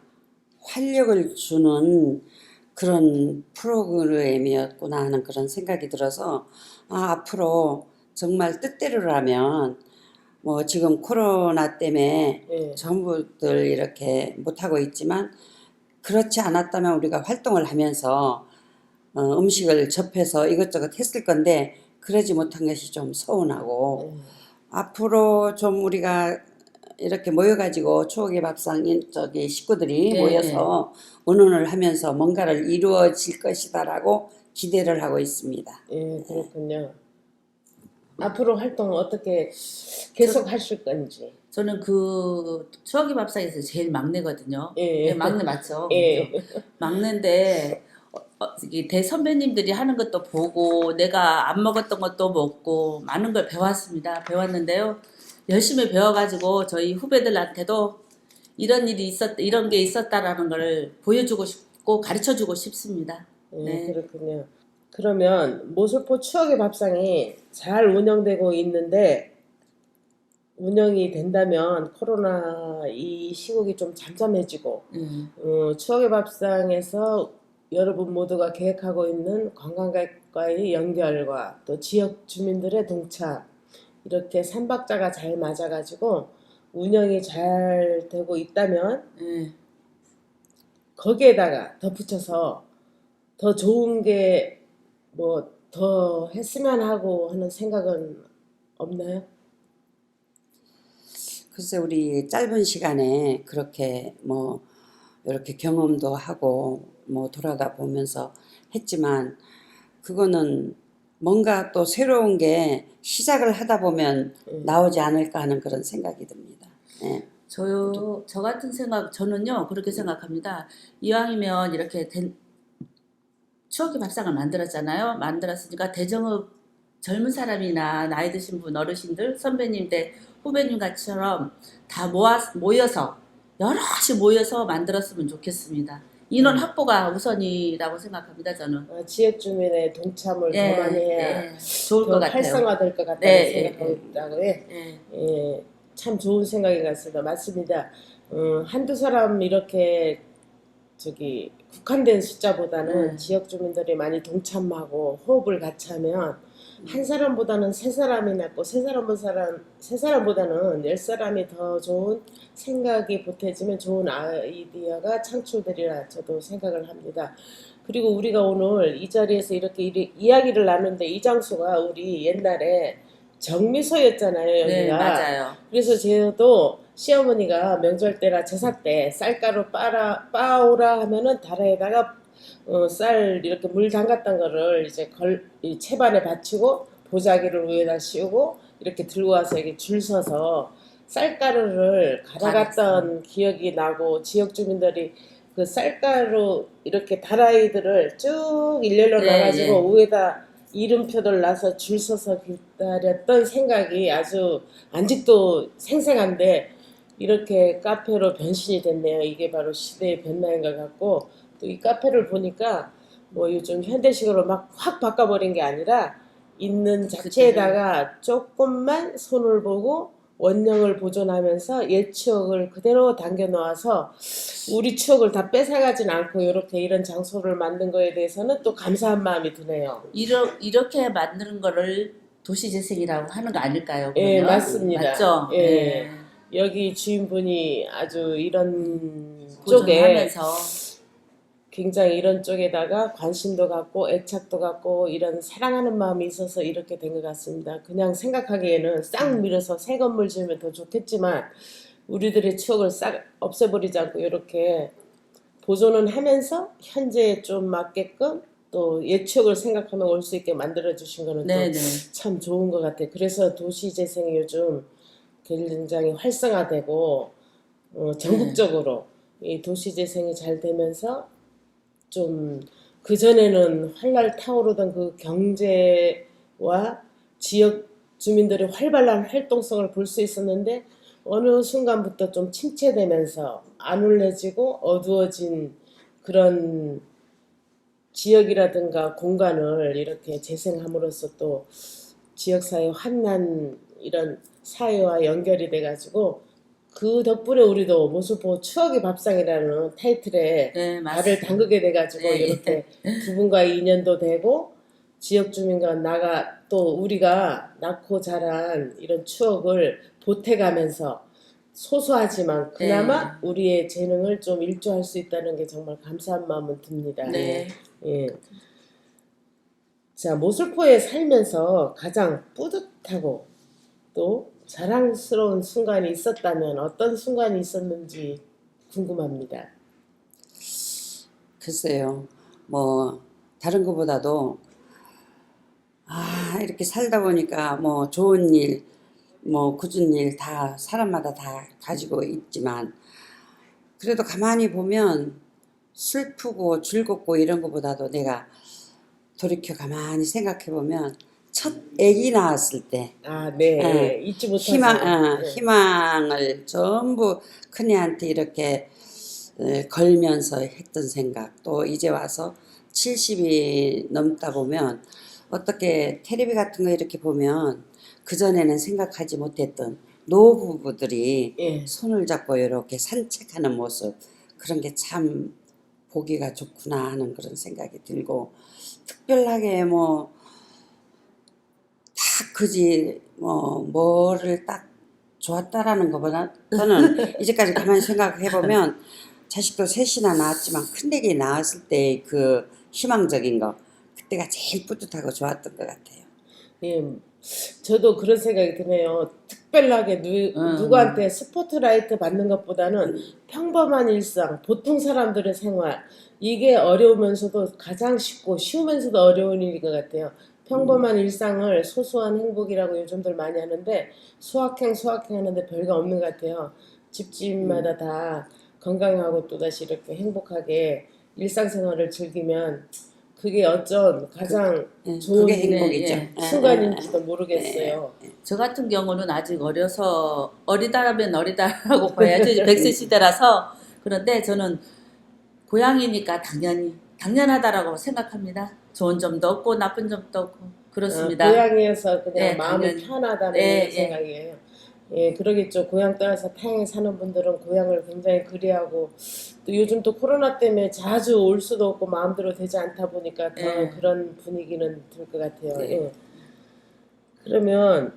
활력을 주는 그런 프로그램이었구나 하는 그런 생각이 들어서 앞으로 정말 뜻대로라면 뭐 지금 코로나 때문에 예. 전부들 이렇게 못하고 있지만 그렇지 않았다면 우리가 활동을 하면서 음식을 접해서 이것저것 했을 건데 그러지 못한 것이 좀 서운하고 앞으로 좀 우리가 이렇게 모여가지고 추억의 밥상 저기 식구들이 네, 모여서 의논을 하면서 뭔가를 이루어질 것이다라고 기대를 하고 있습니다. 예, 그렇군요. 앞으로 활동 어떻게 계속 하실 건지. 저는 그 추억의 밥상에서 제일 막내거든요. 예. 예, 막내 맞죠? 예. 막내인데 이 대선배님들이 하는 것도 보고 내가 안 먹었던 것도 먹고 많은 걸 배웠습니다. 배웠는데요. 열심히 배워가지고 저희 후배들한테도 이런 일이 이런 게 있었다라는 걸 보여주고 싶고 가르쳐주고 싶습니다. 예, 네. 그렇군요. 그러면 모슬포 추억의 밥상이 잘 운영되고 있는데 운영이 된다면 코로나 이 시국이 좀 잠잠해지고 추억의 밥상에서 여러분 모두가 계획하고 있는 관광객과의 연결과 또 지역 주민들의 동참 이렇게 삼박자가 잘 맞아가지고 운영이 잘 되고 있다면 예. 거기에다가 덧붙여서 더 좋은 게 뭐 더 했으면 하고 하는 생각은 없나요? 글쎄 우리 짧은 시간에 그렇게 뭐 이렇게 경험도 하고 뭐 돌아다 보면서 했지만 그거는 뭔가 또 새로운 게 시작을 하다 보면 나오지 않을까 하는 그런 생각이 듭니다. 예. 저 같은 저는요, 그렇게 생각합니다. 이왕이면 이렇게 추억의 밥상을 만들었잖아요. 만들었으니까 대정읍 젊은 사람이나 나이 드신 분, 어르신들, 선배님들, 후배님 같이처럼 다 모여서, 여럿이 모여서 만들었으면 좋겠습니다. 인원 확보가 우선이라고 생각합니다, 저는. 지역 주민의 동참을 더 많이 해야 좋을 것 더 같아요. 활성화될 것 같다는 네, 생각하고 있다고요. 예. 예, 참 좋은 생각인 것 같습니다. 맞습니다. 한두 사람 이렇게 국한된 숫자보다는 지역 주민들이 많이 동참하고 호흡을 같이 하면 한 사람보다는 세 사람이 낫고 세 사람보다는 10사람이 더 좋은 생각이 보태지면 좋은 아이디어가 창출되리라 저도 생각을 합니다. 그리고 우리가 오늘 이 자리에서 이렇게 이야기를 나누는데 이 장소가 우리 옛날에 정미소였잖아요, 여기가. 네, 맞아요. 그래서 저도 시어머니가 명절 때나 제사 때 쌀가루 빻아오라 하면은 다라에다가 쌀 이렇게 물 담갔던 거를 이제 이 채반에 받치고 보자기를 위에다 씌우고 이렇게 들고 와서 이렇게 줄 서서 쌀가루를 갈아갔던 기억이 나고 지역 주민들이 그 쌀가루 이렇게 다라이들을 쭉 일렬로 네, 놔가지고 위에다 이름표를 놔서 줄 서서 기다렸던 생각이 아주 아직도 생생한데 이렇게 카페로 변신이 됐네요. 이게 바로 시대의 변화인 것 같고 또 이 카페를 보니까 뭐 요즘 현대식으로 막 확 바꿔버린 게 아니라 있는 자체에다가 조금만 손을 보고 원형을 보존하면서 옛 추억을 그대로 담겨 놓아서 우리 추억을 다 뺏어가진 않고 이렇게 이런 장소를 만든 거에 대해서는 또 감사한 마음이 드네요. 이렇게 만드는 거를 도시재생이라고 하는 거 아닐까요? 예, 그러면? 맞습니다. 맞죠? 예. 예. 여기 주인분이 아주 이런 쪽에 보존하면서 굉장히 이런 쪽에다가 관심도 갖고 애착도 갖고 이런 사랑하는 마음이 있어서 이렇게 된 것 같습니다. 그냥 생각하기에는 싹 밀어서 새 건물 지으면 더 좋겠지만 우리들의 추억을 싹 없애버리지 않고 이렇게 보존은 하면서 현재에 좀 맞게끔 또 옛 추억을 생각하며 올 수 있게 만들어 주신 거는 네네. 또 참 좋은 것 같아요. 그래서 도시재생이 요즘 굉장히 활성화되고 전국적으로 이 도시재생이 잘 되면서 좀 그전에는 활활 타오르던 그 경제와 지역 주민들의 활발한 활동성을 볼 수 있었는데 어느 순간부터 좀 침체되면서 안울해지고 어두워진 그런 지역이라든가 공간을 이렇게 재생함으로써 또 지역사회 환난 이런 사회와 연결이 돼가지고 그 덕분에 우리도 모슬포 추억의 밥상이라는 타이틀에 네, 발을 맞습니다. 담그게 돼가지고 네, 이렇게 두 분과의 인연도 되고 지역 주민과 나가 또 우리가 낳고 자란 이런 추억을 보태가면서 소소하지만 그나마 우리의 재능을 좀 일조할 수 있다는 게 정말 감사한 마음은 듭니다. 네. 예. 자, 모슬포에 살면서 가장 뿌듯하고 또 자랑스러운 순간이 있었다면 어떤 순간이 있었는지 궁금합니다. 글쎄요. 뭐 다른 것보다도 이렇게 살다 보니까 뭐 좋은 일, 뭐 굳은 일 다 사람마다 다 가지고 있지만 그래도 가만히 보면 슬프고 즐겁고 이런 것보다도 내가 돌이켜 가만히 생각해 보면 첫 아기 낳았을 때 아, 네. 예, 잊지 못하죠. 희망을 전부 큰애한테 이렇게 걸면서 했던 생각 또 이제 와서 70이 넘다 보면 어떻게 텔레비 같은 거 이렇게 보면 그전에는 생각하지 못했던 노부부들이 예. 손을 잡고 이렇게 산책하는 모습 그런 게 참 보기가 좋구나 하는 그런 생각이 들고 특별하게 뭐 딱 그지 뭐를 딱 좋았다라는 것보다는 이제까지 가만히 생각해 보면 자식도 셋이나 낳았지만 큰애기 낳았을 때 그 희망적인 거 그때가 제일 뿌듯하고 좋았던 것 같아요. 예. 저도 그런 생각이 드네요. 특별하게 누구한테 스포트라이트 받는 것보다는 평범한 일상, 보통 사람들의 생활 이게 어려우면서도 가장 쉽고 쉬우면서도 어려운 일인 것 같아요. 평범한 일상을 소소한 행복이라고 요즘들 많이 하는데 소확행 하는데 별거 없는 것 같아요. 집집마다 다 건강하고 또다시 이렇게 행복하게 일상생활을 즐기면 그게 어쩐 가장 좋은 그게 행복이죠. 순간인지도 모르겠어요. 저 같은 경우는 아직 어려서 어리다라면 어리다라고 봐야죠. 이제 100세 시대라서. 그런데 저는 고향이니까 당연하다라고 생각합니다. 좋은 점도 없고 나쁜 점도 없고 그렇습니다. 고향에서 그냥 네, 마음이 당연히. 편하다는 네, 생각이에요. 예, 그러겠죠. 고향 떠나서 타향에 사는 분들은 고향을 굉장히 그리하고 또 요즘 또 코로나 때문에 자주 올 수도 없고 마음대로 되지 않다 보니까 더 네. 그런 분위기는 들 것 같아요. 네. 예. 그러면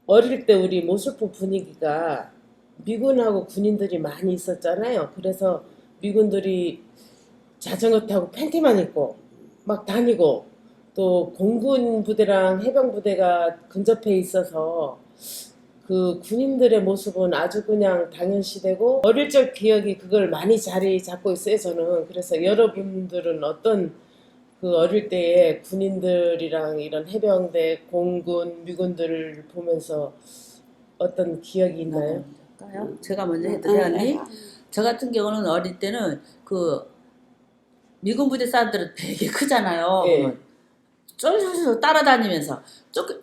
어릴 때 우리 모슬포 분위기가 미군하고 군인들이 많이 있었잖아요. 그래서 미군들이 자전거 타고 팬티만 입고 막 다니고 또 공군 부대랑 해병 부대가 근접해 있어서 그 군인들의 모습은 아주 그냥 당연시되고 어릴 적 기억이 그걸 많이 자리 잡고 있어요. 저는 그래서 여러분들은 어떤 그 어릴 때에 군인들이랑 이런 해병대, 공군, 미군들을 보면서 어떤 기억이 있나요? 제가 먼저 해도 되겠니? 저 같은 경우는 어릴 때는 그 미군 부대 사람들은 되게 크잖아요. 예. 그러면 쫄쫄쫄 따라다니면서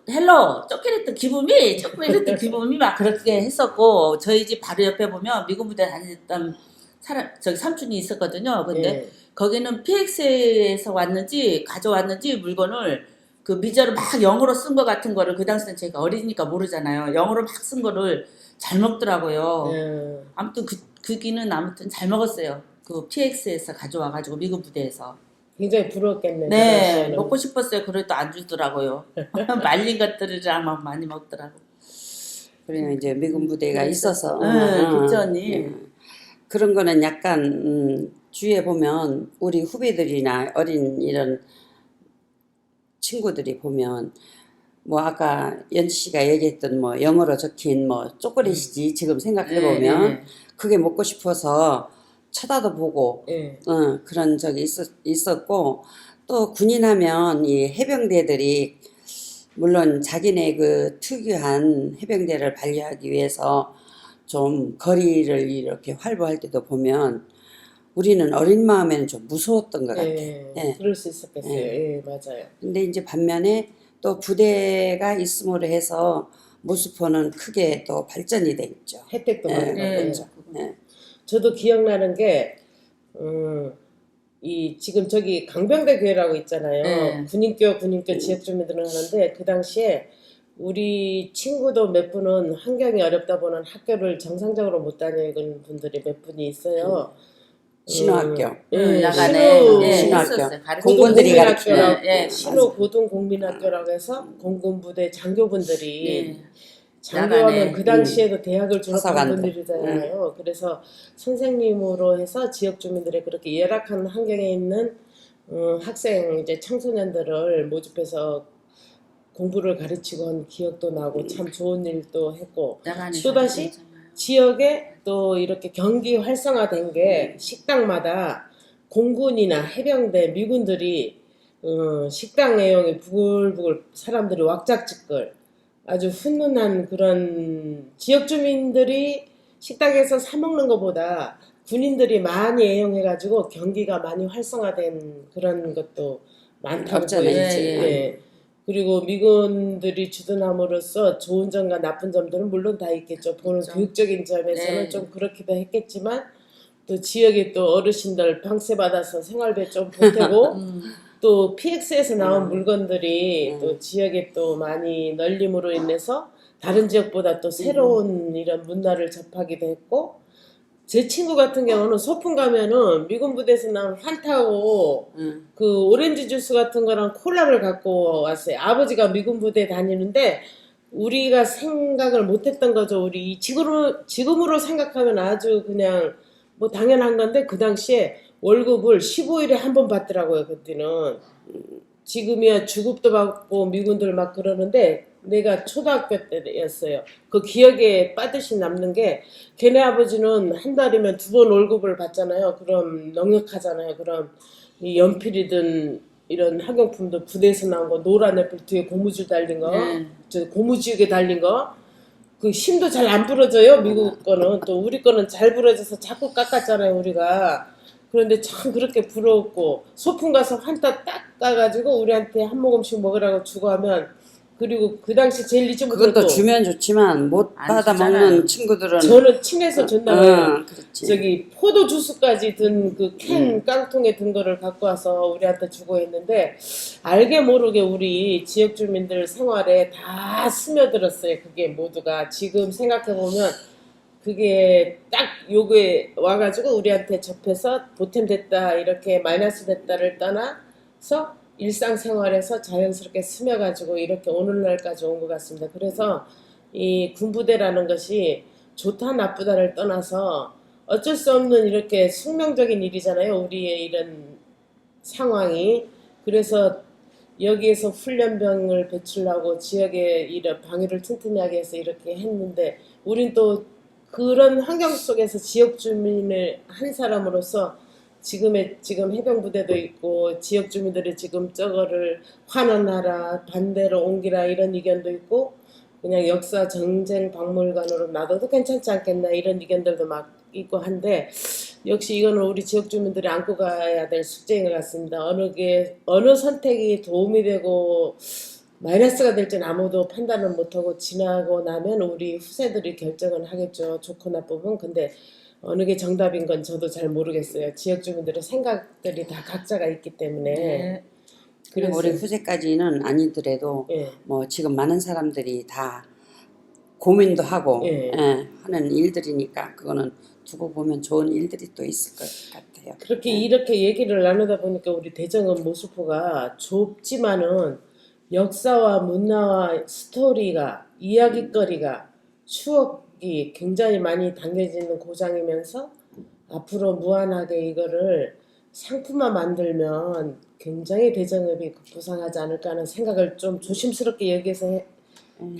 헬로 쪼끼리트 기부미 쪼끼리트 기부미 막 그렇게 했었고 저희 집 바로 옆에 보면 미군 부대 다녔던 사람 저기 삼촌이 있었거든요. 근데 예. 거기는 PX에서 왔는지 가져왔는지 물건을 그 미저를 막 영어로 쓴 거 같은 거를 그 당시는 제가 어리니까 모르잖아요. 영어로 막 쓴 거를 잘 먹더라고요. 예. 아무튼 그기는 아무튼 잘 먹었어요. 그 PX에서 가져와가지고 미군 부대에서. 굉장히 부러웠겠네. 네, 당시에는. 먹고 싶었어요. 그래도 안 주더라고요. 말린 것들이랑 막 많이 먹더라고. 그래요. 이제 미군 부대가 있어서. 그쵸, 언니. 그런 거는 약간 주위에 보면 우리 후배들이나 어린 이런 친구들이 보면 뭐 아까 연지 씨가 얘기했던 뭐 영어로 적힌 뭐 초콜릿이지 지금 생각해 보면 네. 그게 먹고 싶어서 쳐다도 보고 예. 그런 적이 있었고 또 군인하면 이 해병대들이 물론 자기네 그 특유한 해병대를 관리하기 위해서 좀 거리를 이렇게 활보할 때도 보면 우리는 어린 마음에는 좀 무서웠던 것 같아. 예. 예. 그럴 수 있었겠어요. 예, 맞아요. 근데 이제 반면에 또 부대가 있음으로 해서 모수포는 크게 또 발전이 돼 있죠. 혜택도 많이 받고. 네. 있죠. 예. 저도 기억나는 게, 이 지금 저기 강병대 교회라고 있잖아요. 네. 군인교 지역 주민들은 하는데 그 당시에 우리 친구도 몇 분은 환경이 어렵다 보는 학교를 정상적으로 못 다니는 분들이 몇 분이 있어요. 신호학교. 야간에 신호, 신호학교. 했었어요. 가르쳐 공군들이 줬어요. 가르치는. 예, 신호 고등 국민학교라고 해서 공군부대 장교분들이 예. 장교하면 야간에. 그 당시에도 대학을 졸업한 하사관들. 분들이잖아요. 그래서 선생님으로 해서 지역 주민들의 그렇게 열악한 환경에 있는 학생 이제 청소년들을 모집해서 공부를 가르치고 한 기억도 나고 참 좋은 일도 했고 야간에 또다시 가르치잖아요. 지역에 또 이렇게 경기 활성화된 게 식당마다 공군이나 해병대 미군들이 식당 내용이 부글부글 사람들이 왁작지껄 아주 훈훈한 그런 지역 주민들이 식당에서 사 먹는 것보다 군인들이 많이 애용해가지고 경기가 많이 활성화된 그런 것도 많다고 없잖아요, 보여요. 이제. 예. 그리고 미군들이 주둔함으로써 좋은 점과 나쁜 점들은 물론 다 있겠죠. 보는 있죠. 교육적인 점에서는 네. 좀 그렇기도 했겠지만 또 지역의 또 어르신들 방세 받아서 생활비 좀 보태고 또 PX에서 나온 물건들이 또 지역에 또 많이 널림으로 인해서 다른 지역보다 또 새로운 이런 문화를 접하기도 했고 제 친구 같은 경우는 소풍 가면은 미군 부대에서 나온 환타하고 그 오렌지 주스 같은 거랑 콜라를 갖고 왔어요. 아버지가 미군 부대 다니는데 우리가 생각을 못했던 거죠. 우리 지금으로 생각하면 아주 그냥 뭐 당연한 건데 그 당시에 월급을 15일에 한 번 받더라고요. 그때는 지금이야 주급도 받고 미군들 막 그러는데 내가 초등학교 때였어요. 그 기억에 빠듯이 남는 게 걔네 아버지는 한 달이면 2번 월급을 받잖아요. 그럼 넉넉하잖아요. 그럼 이 연필이든 이런 학용품도 부대에서 나온 거 노란 애플 뒤에 고무줄 달린 거, 저 고무지옥에 달린 거, 그 심도 잘 안 부러져요. 미국 거는 또 우리 거는 잘 부러져서 자꾸 깎았잖아요. 우리가. 그런데 참 그렇게 부러웠고 소풍 가서 환타 딱 까가지고 우리한테 한 모금씩 먹으라고 주고 하면 그리고 그 당시 제일 잊지 못했고 그것도 주면 좋지만 못 안 받아 주잖아요. 먹는 친구들은 저는 친해서 줬나봐요. 그렇지. 저기 포도 주스까지 든 그 캔 깡통에 든 거를 갖고 와서 우리한테 주고 했는데 알게 모르게 우리 지역 주민들 생활에 다 스며들었어요. 그게 모두가 지금 생각해 보면 그게 딱 요게 와가지고 우리한테 접해서 보탬됐다 이렇게 마이너스 됐다를 떠나서 일상생활에서 자연스럽게 스며가지고 이렇게 오늘날까지 온 것 같습니다. 그래서 이 군부대라는 것이 좋다 나쁘다를 떠나서 어쩔 수 없는 이렇게 숙명적인 일이잖아요. 우리의 이런 상황이. 그래서 여기에서 훈련병을 배출하고 지역의 이런 방위를 튼튼히 하게 해서 이렇게 했는데 우린 또 그런 환경 속에서 지역 주민을 한 사람으로서 지금 해병부대도 있고 지역 주민들이 지금 저거를 환원하라 반대로 옮기라 이런 의견도 있고 그냥 역사 전쟁 박물관으로 놔둬도 괜찮지 않겠나 이런 의견들도 막 있고 한데 역시 이거는 우리 지역 주민들이 안고 가야 될 숙제인 것 같습니다. 어느 선택이 도움이 되고 마이너스가 될지는 아무도 판단을 못하고 지나고 나면 우리 후세들이 결정을 하겠죠. 좋고 나쁨은. 근데 어느 게 정답인 건 저도 잘 모르겠어요. 지역 주민들의 생각들이 다 각자가 있기 때문에. 네. 그래서 우리 후세까지는 아니더라도 예. 뭐 지금 많은 사람들이 다 고민도 하고 예. 하는 일들이니까 그거는 두고 보면 좋은 일들이 또 있을 것 같아요. 그렇게 이렇게 얘기를 나누다 보니까 우리 대정읍 모수포가 좁지만은 역사와 문화와 스토리가 이야기거리가 추억이 굉장히 많이 담겨지는 고장이면서 앞으로 무한하게 이거를 상품화 만들면 굉장히 대정읍이 부상하지 않을까 하는 생각을 좀 조심스럽게 여기서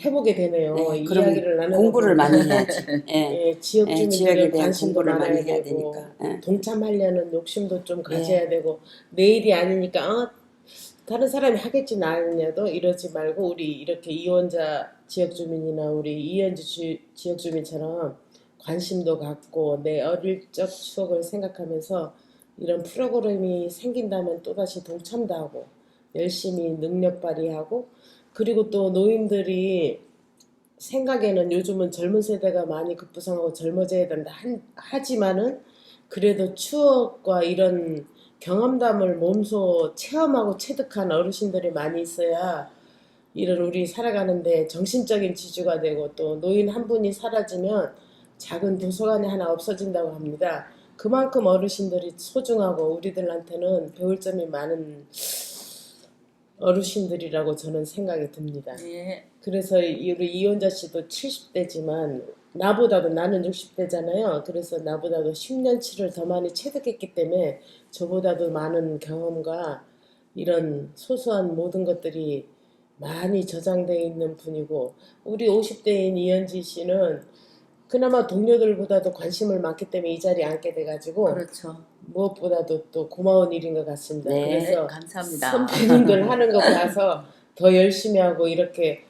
해보게 되네요. 네, 이 그럼 이야기를 나누다 공부를 보니까. 많이 해야지. 예. 예, 지역 예, 주민들의 지역에 대한 관심도 공부를 많아야 많이 해야 되고 되니까. 예. 동참하려는 욕심도 좀 가져야 되고 내일이 아니니까 다른 사람이 하겠지 나느냐도 이러지 말고 우리 이렇게 이원자 지역 주민이나 우리 이현주 지역 주민처럼 관심도 갖고 내 어릴 적 추억을 생각하면서 이런 프로그램이 생긴다면 또다시 동참도 하고 열심히 능력 발휘하고 그리고 또 노인들이 생각에는 요즘은 젊은 세대가 많이 급부상하고 젊어져야 된다 하지만은 그래도 추억과 이런 경험담을 몸소 체험하고 체득한 어르신들이 많이 있어야 이런 우리 살아가는데 정신적인 지주가 되고 또 노인 한 분이 사라지면 작은 도서관이 하나 없어진다고 합니다. 그만큼 어르신들이 소중하고 우리들한테는 배울 점이 많은 어르신들이라고 저는 생각이 듭니다. 예. 그래서 우리 이혼자 씨도 70대지만 나보다도 나는 60대잖아요. 그래서 나보다도 10년치를 더 많이 체득했기 때문에 저보다도 많은 경험과 이런 소소한 모든 것들이 많이 저장되어 있는 분이고 우리 50대인 이현지 씨는 그나마 동료들보다도 관심을 많기 때문에 이 자리에 앉게 돼가지고 그렇죠. 무엇보다도 또 고마운 일인 것 같습니다. 네, 그래서 감사합니다. 선배님들 하는 거 봐서 더 열심히 하고 이렇게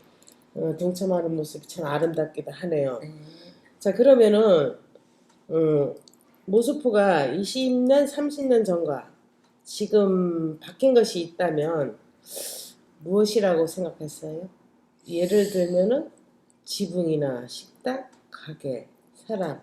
동참하는 모습이 참 아름답기도 하네요. 네. 자 그러면은 모수포가 20년, 30년 전과 지금 바뀐 것이 있다면 무엇이라고 생각했어요? 예를 들면은 지붕이나 식당, 가게, 사람,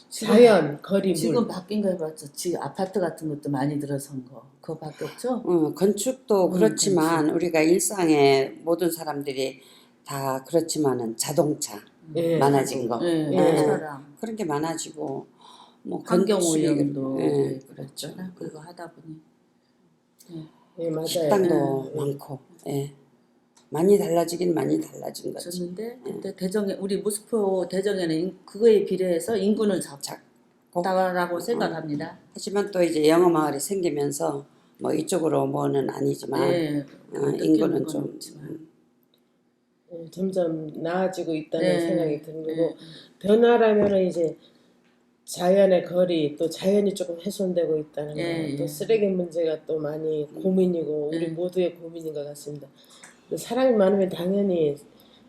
자연, 거리, 지금 물. 바뀐 거 해봤죠. 지금 아파트 같은 것도 많이 들어선 거. 그거 바뀌었죠? 건축도 그렇지만 우리가 일상에 모든 사람들이 다 그렇지만은 자동차 예. 많아진 거. 네, 예. 차랑 그런 게 많아지고 뭐 환경 건축이- 오염도 예, 그렇죠. 그거 하다 보니 예, 맞아요. 식당도 많고 많이 달라지긴 많이 달라진 거지. 졌는데 그때 대정에 우리 모스포 대정에는 그거에 비례해서 인구는 작다라고 생각합니다. 하지만 또 이제 영어 마을이 생기면서 뭐 이쪽으로 뭐는 아니지만 네, 인구는 느끼는 건 좀 없지만. 점점 나아지고 있다는 네. 생각이 드는 거고 네. 변화라면은 이제 자연의 거리 또 자연이 조금 훼손되고 있다는 거, 예, 또 예. 쓰레기 문제가 또 많이 고민이고 우리 예. 모두의 고민인 것 같습니다. 사람이 많으면 당연히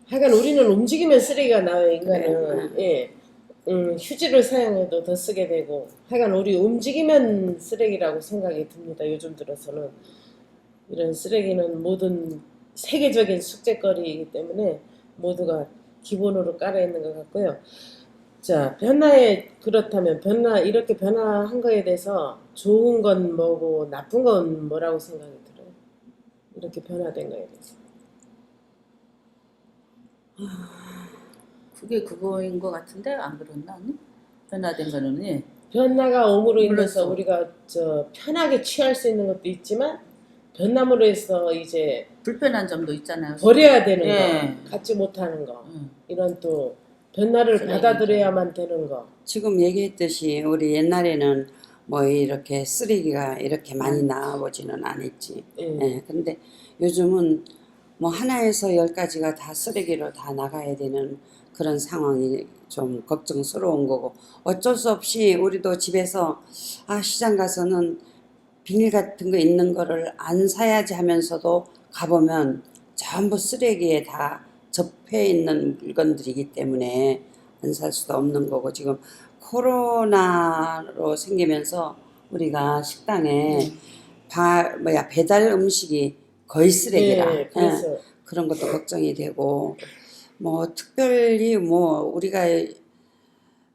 하여간 우리는 움직이면 쓰레기가 나와요 인간은. 예. 휴지를 사용해도 더 쓰게 되고 하여간 우리 움직이면 쓰레기라고 생각이 듭니다. 요즘 들어서는 이런 쓰레기는 모든 세계적인 숙제거리이기 때문에 모두가 기본으로 깔아 있는 것 같고요. 자, 그렇다면 이렇게 변화한 거에 대해서 좋은 건 뭐고 나쁜 건 뭐라고 생각이 들어요? 이렇게 변화된 거에 대해서. 그게 그거인 것 같은데 안 그렇나? 언니? 변화된 거는 예. 변화가 옴으로 인해서 물론 우리가 편하게 취할 수 있는 것도 있지만 변함으로 해서 이제 불편한 점도 있잖아요. 버려야 되는 예. 거, 갖지 못하는 거, 응. 이런 또 변화를 쓰레기. 받아들여야만 되는 거. 지금 얘기했듯이 우리 옛날에는 뭐 이렇게 쓰레기가 이렇게 많이 나오지는 않았지. 예. 근데 요즘은 뭐 하나에서 10가지가 다 쓰레기로 다 나가야 되는 그런 상황이 좀 걱정스러운 거고 어쩔 수 없이 우리도 집에서 시장 가서는 비닐 같은 거 있는 거를 안 사야지 하면서도 가보면 전부 쓰레기에 다 접해 있는 물건들이기 때문에 안 살 수도 없는 거고 지금 코로나로 생기면서 우리가 식당에 배달 음식이 거의 쓰레기라. 예, 그래서 그런 것도 걱정이 되고 뭐 특별히 뭐 우리가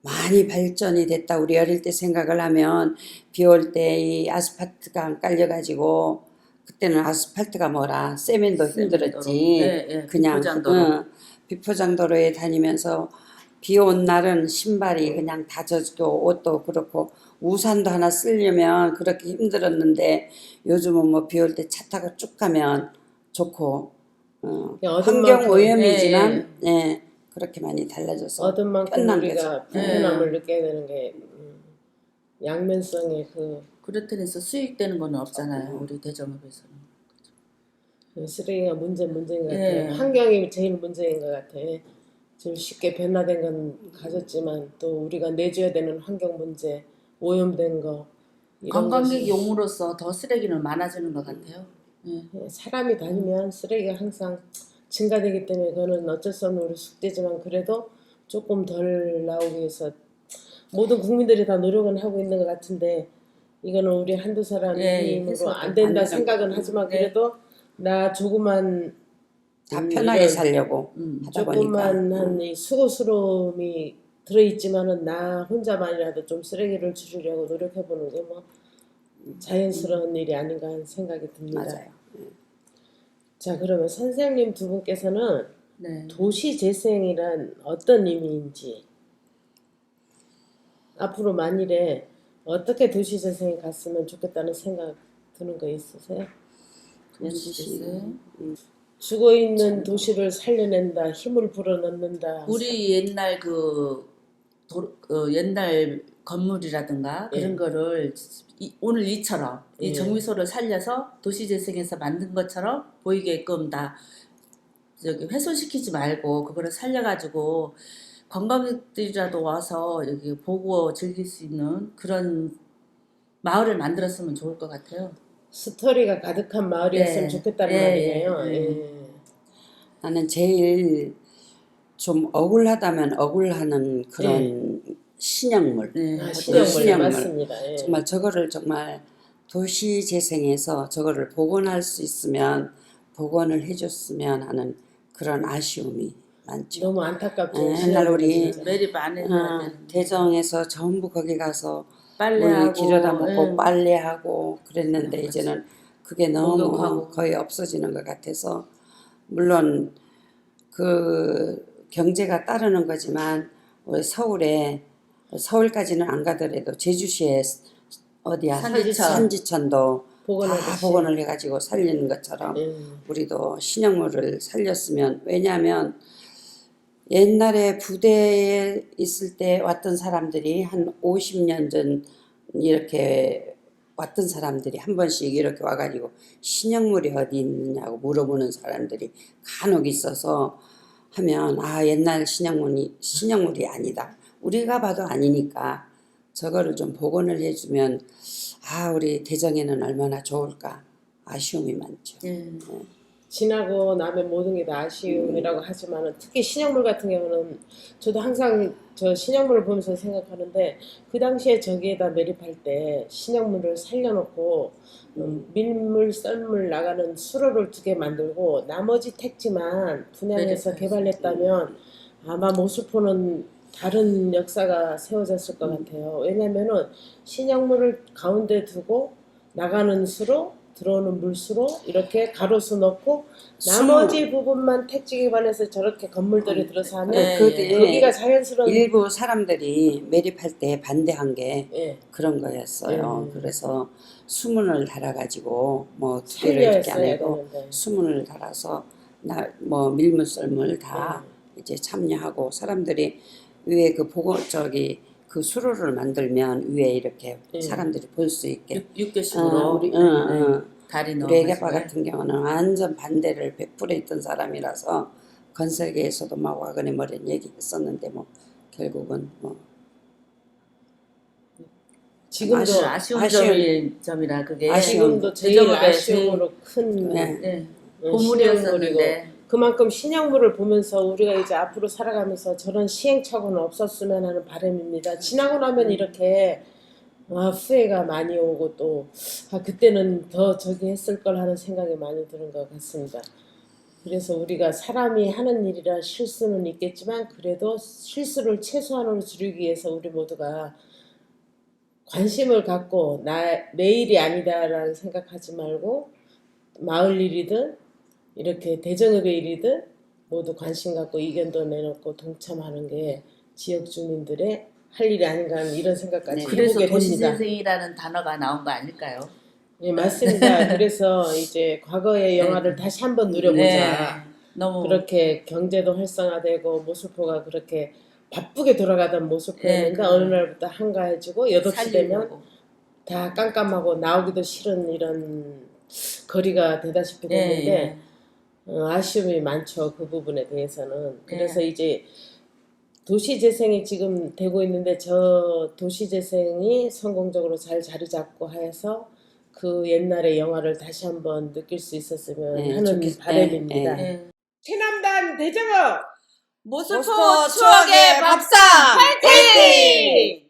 많이 발전이 됐다 우리 어릴 때 생각을 하면 비 올 때 이 아스팔트가 안 깔려가지고 그때는 아스팔트가 뭐라 세면도 힘들었지. 예, 예, 그냥 비포장도로. 비포장도로에 다니면서 비 온 날은 신발이 그냥 다 젖고 옷도 그렇고 우산도 하나 쓰려면 그렇게 힘들었는데 요즘은 뭐 비 올 때 차 타고 쭉 가면 좋고 그냥 얻은 환경 만큼, 오염이지만 예, 그렇게 많이 달라져서 얻은 만큼 편한 우리가 거죠. 불편함을 느껴야 되는 게 양면성의 그렇다고 해서 수익되는 건 없잖아요. 우리 대정읍에서는. 그 쓰레기가 문제인 것 예. 같아요. 환경이 제일 문제인 것 같아. 지금 쉽게 변화된 건 가졌지만 또 우리가 내줘야 되는 환경 문제, 오염된 거 이런 관광객 것이 용으로서 더 쓰레기는 많아지는 것 같아요. 예. 사람이 다니면 쓰레기가 항상 증가되기 때문에 그거는 어쩔 수 없는 우리 숙제지만 그래도 조금 덜 나오기 위해서 모든 국민들이 다 노력은 하고 있는 것 같은데 이거는 우리 한두 사람 예, 힘으로 해서도 안 된다 안 되는 생각은 하지만 네. 그래도 나 조그만 다 편하게 이런 살려고 하다 보니까 조그만한 이 수고스러움이 들어있지만은 나 혼자만이라도 좀 쓰레기를 줄이려고 노력해보는 게 뭐 자연스러운 일이 아닌가 하는 생각이 듭니다. 맞아요. 자, 그러면 선생님 두 분께서는 네. 도시재생이란 어떤 의미인지 앞으로 만일에 어떻게 도시재생이 갔으면 좋겠다는 생각 드는 거 있으세요? 도시재생. 죽어있는 도시를 살려낸다, 힘을 불어넣는다. 우리 옛날 옛날 건물이라든가 그런 예. 거를 오늘 이처럼 이 예. 정미소를 살려서 도시재생에서 만든 것처럼 보이게끔 다 저기 훼손시키지 말고 그거를 살려가지고 관광객들이라도 와서 여기 보고 즐길 수 있는 그런 마을을 만들었으면 좋을 것 같아요. 스토리가 가득한 마을이었으면 네. 좋겠다는 예, 말이에요. 예, 예. 나는 제일 좀 억울하다면 억울하는 그런 신약물. 네. 아, 어떤 신약물 신약물. 맞습니다. 예. 정말 저거를 정말 도시 재생해서 저거를 복원할 수 있으면 복원을 해줬으면 하는 그런 아쉬움이 많죠. 너무 안타깝죠. 옛날 신약물은 우리 진짜. 매립 안 해야 되는데 대정에서 전부 거기 가서 빨래하고 물 길어다 먹고 예. 빨래하고 그랬는데 이제는 그게 너무 목욕하고. 거의 없어지는 것 같아서 물론 그 경제가 따르는 거지만 우리 서울까지는 안 가더라도 제주시에 어디야 산지천. 산지천도 다 복원하듯이. 복원을 해가지고 살리는 것처럼 우리도 신약물을 살렸으면 왜냐하면 옛날에 부대에 있을 때 왔던 사람들이 한 50년 전 이렇게 왔던 사람들이 한 번씩 이렇게 와가지고 신약물이 어디 있느냐고 물어보는 사람들이 간혹 있어서 하면 옛날 신약물이 아니다. 우리가 봐도 아니니까 저거를 좀 복원을 해주면 우리 대정에는 얼마나 좋을까 아쉬움이 많죠. 예. 지나고 나면 모든 게 다 아쉬움이라고 하지만 특히 신약물 같은 경우는 저도 항상 저 신약물을 보면서 생각하는데 그 당시에 저기에다 매립할 때 신약물을 살려놓고 밀물 썰물 나가는 수로를 2개 만들고 나머지 택지만 분양해서 개발했다면 아마 모수포는 다른 역사가 세워졌을 것 같아요. 왜냐면은 신약물을 가운데 두고 나가는 수로 들어오는 물수로 이렇게 가로수 넣고 나머지 부분만 택지 개발해서 저렇게 건물들이 들어서 하면 네, 거기가 자연스러운 일부 사람들이 매립할 때 반대한 게 예. 그런 거였어요. 그래서 수문을 달아가지고 뭐 두 개를 살려야 이렇게 안 하고 되는데. 수문을 달아서 뭐 밀물 썰물 다 이제 참여하고 사람들이 위에 그 그 수로를 만들면 위에 이렇게 사람들이 볼 수 있게 육교식으로 다리 우리 애기아빠 넣어가지고 같은 경우는 완전 반대를 100% 했던 사람이라서 건설계에서도 막 와그네 머리는 얘기했었는데 뭐 결국은 뭐 지금도 아쉬운 점이라 그게 아쉬운 지금도 제일 대정읍의 아쉬움으로 큰 네. 보물이었었는데 신약물이고 그만큼 신약물을 보면서 우리가 이제 앞으로 살아가면서 저런 시행착오는 없었으면 하는 바람입니다. 지나고 나면 이렇게 후회가 많이 오고 또 그때는 더 저기 했을 걸 하는 생각이 많이 드는 것 같습니다. 그래서 우리가 사람이 하는 일이라 실수는 있겠지만 그래도 실수를 최소한으로 줄이기 위해서 우리 모두가 관심을 갖고 내일이 아니다라는 생각하지 말고 마을 일이든 이렇게 대정읍의 일이든 모두 관심 갖고 의견도 내놓고 동참하는 게 지역 주민들의 할 일이 아닌가 하는 이런 생각까지 그래서 해보게 됩니다. 도시재생이라는 단어가 나온 거 아닐까요? 예, 맞습니다. 그래서 이제 과거의 영화를 다시 한번 누려보자. 너무 그렇게 경제도 활성화되고 모슬포가 그렇게 바쁘게 돌아가던 모슬포였는데 어느 날부터 한가해지고 8시 되면 살리려고. 다 깜깜하고 나오기도 싫은 이런 거리가 되다시피 됐는데 아쉬움이 많죠. 그 부분에 대해서는. 그래서 이제 도시재생이 지금 되고 있는데 저 도시재생이 성공적으로 잘 자리 잡고 해서 그 옛날의 영화를 다시 한번 느낄 수 있었으면 하는 바람입니다. 최남단 대정읍 모슬포 추억의 밥상 파이팅!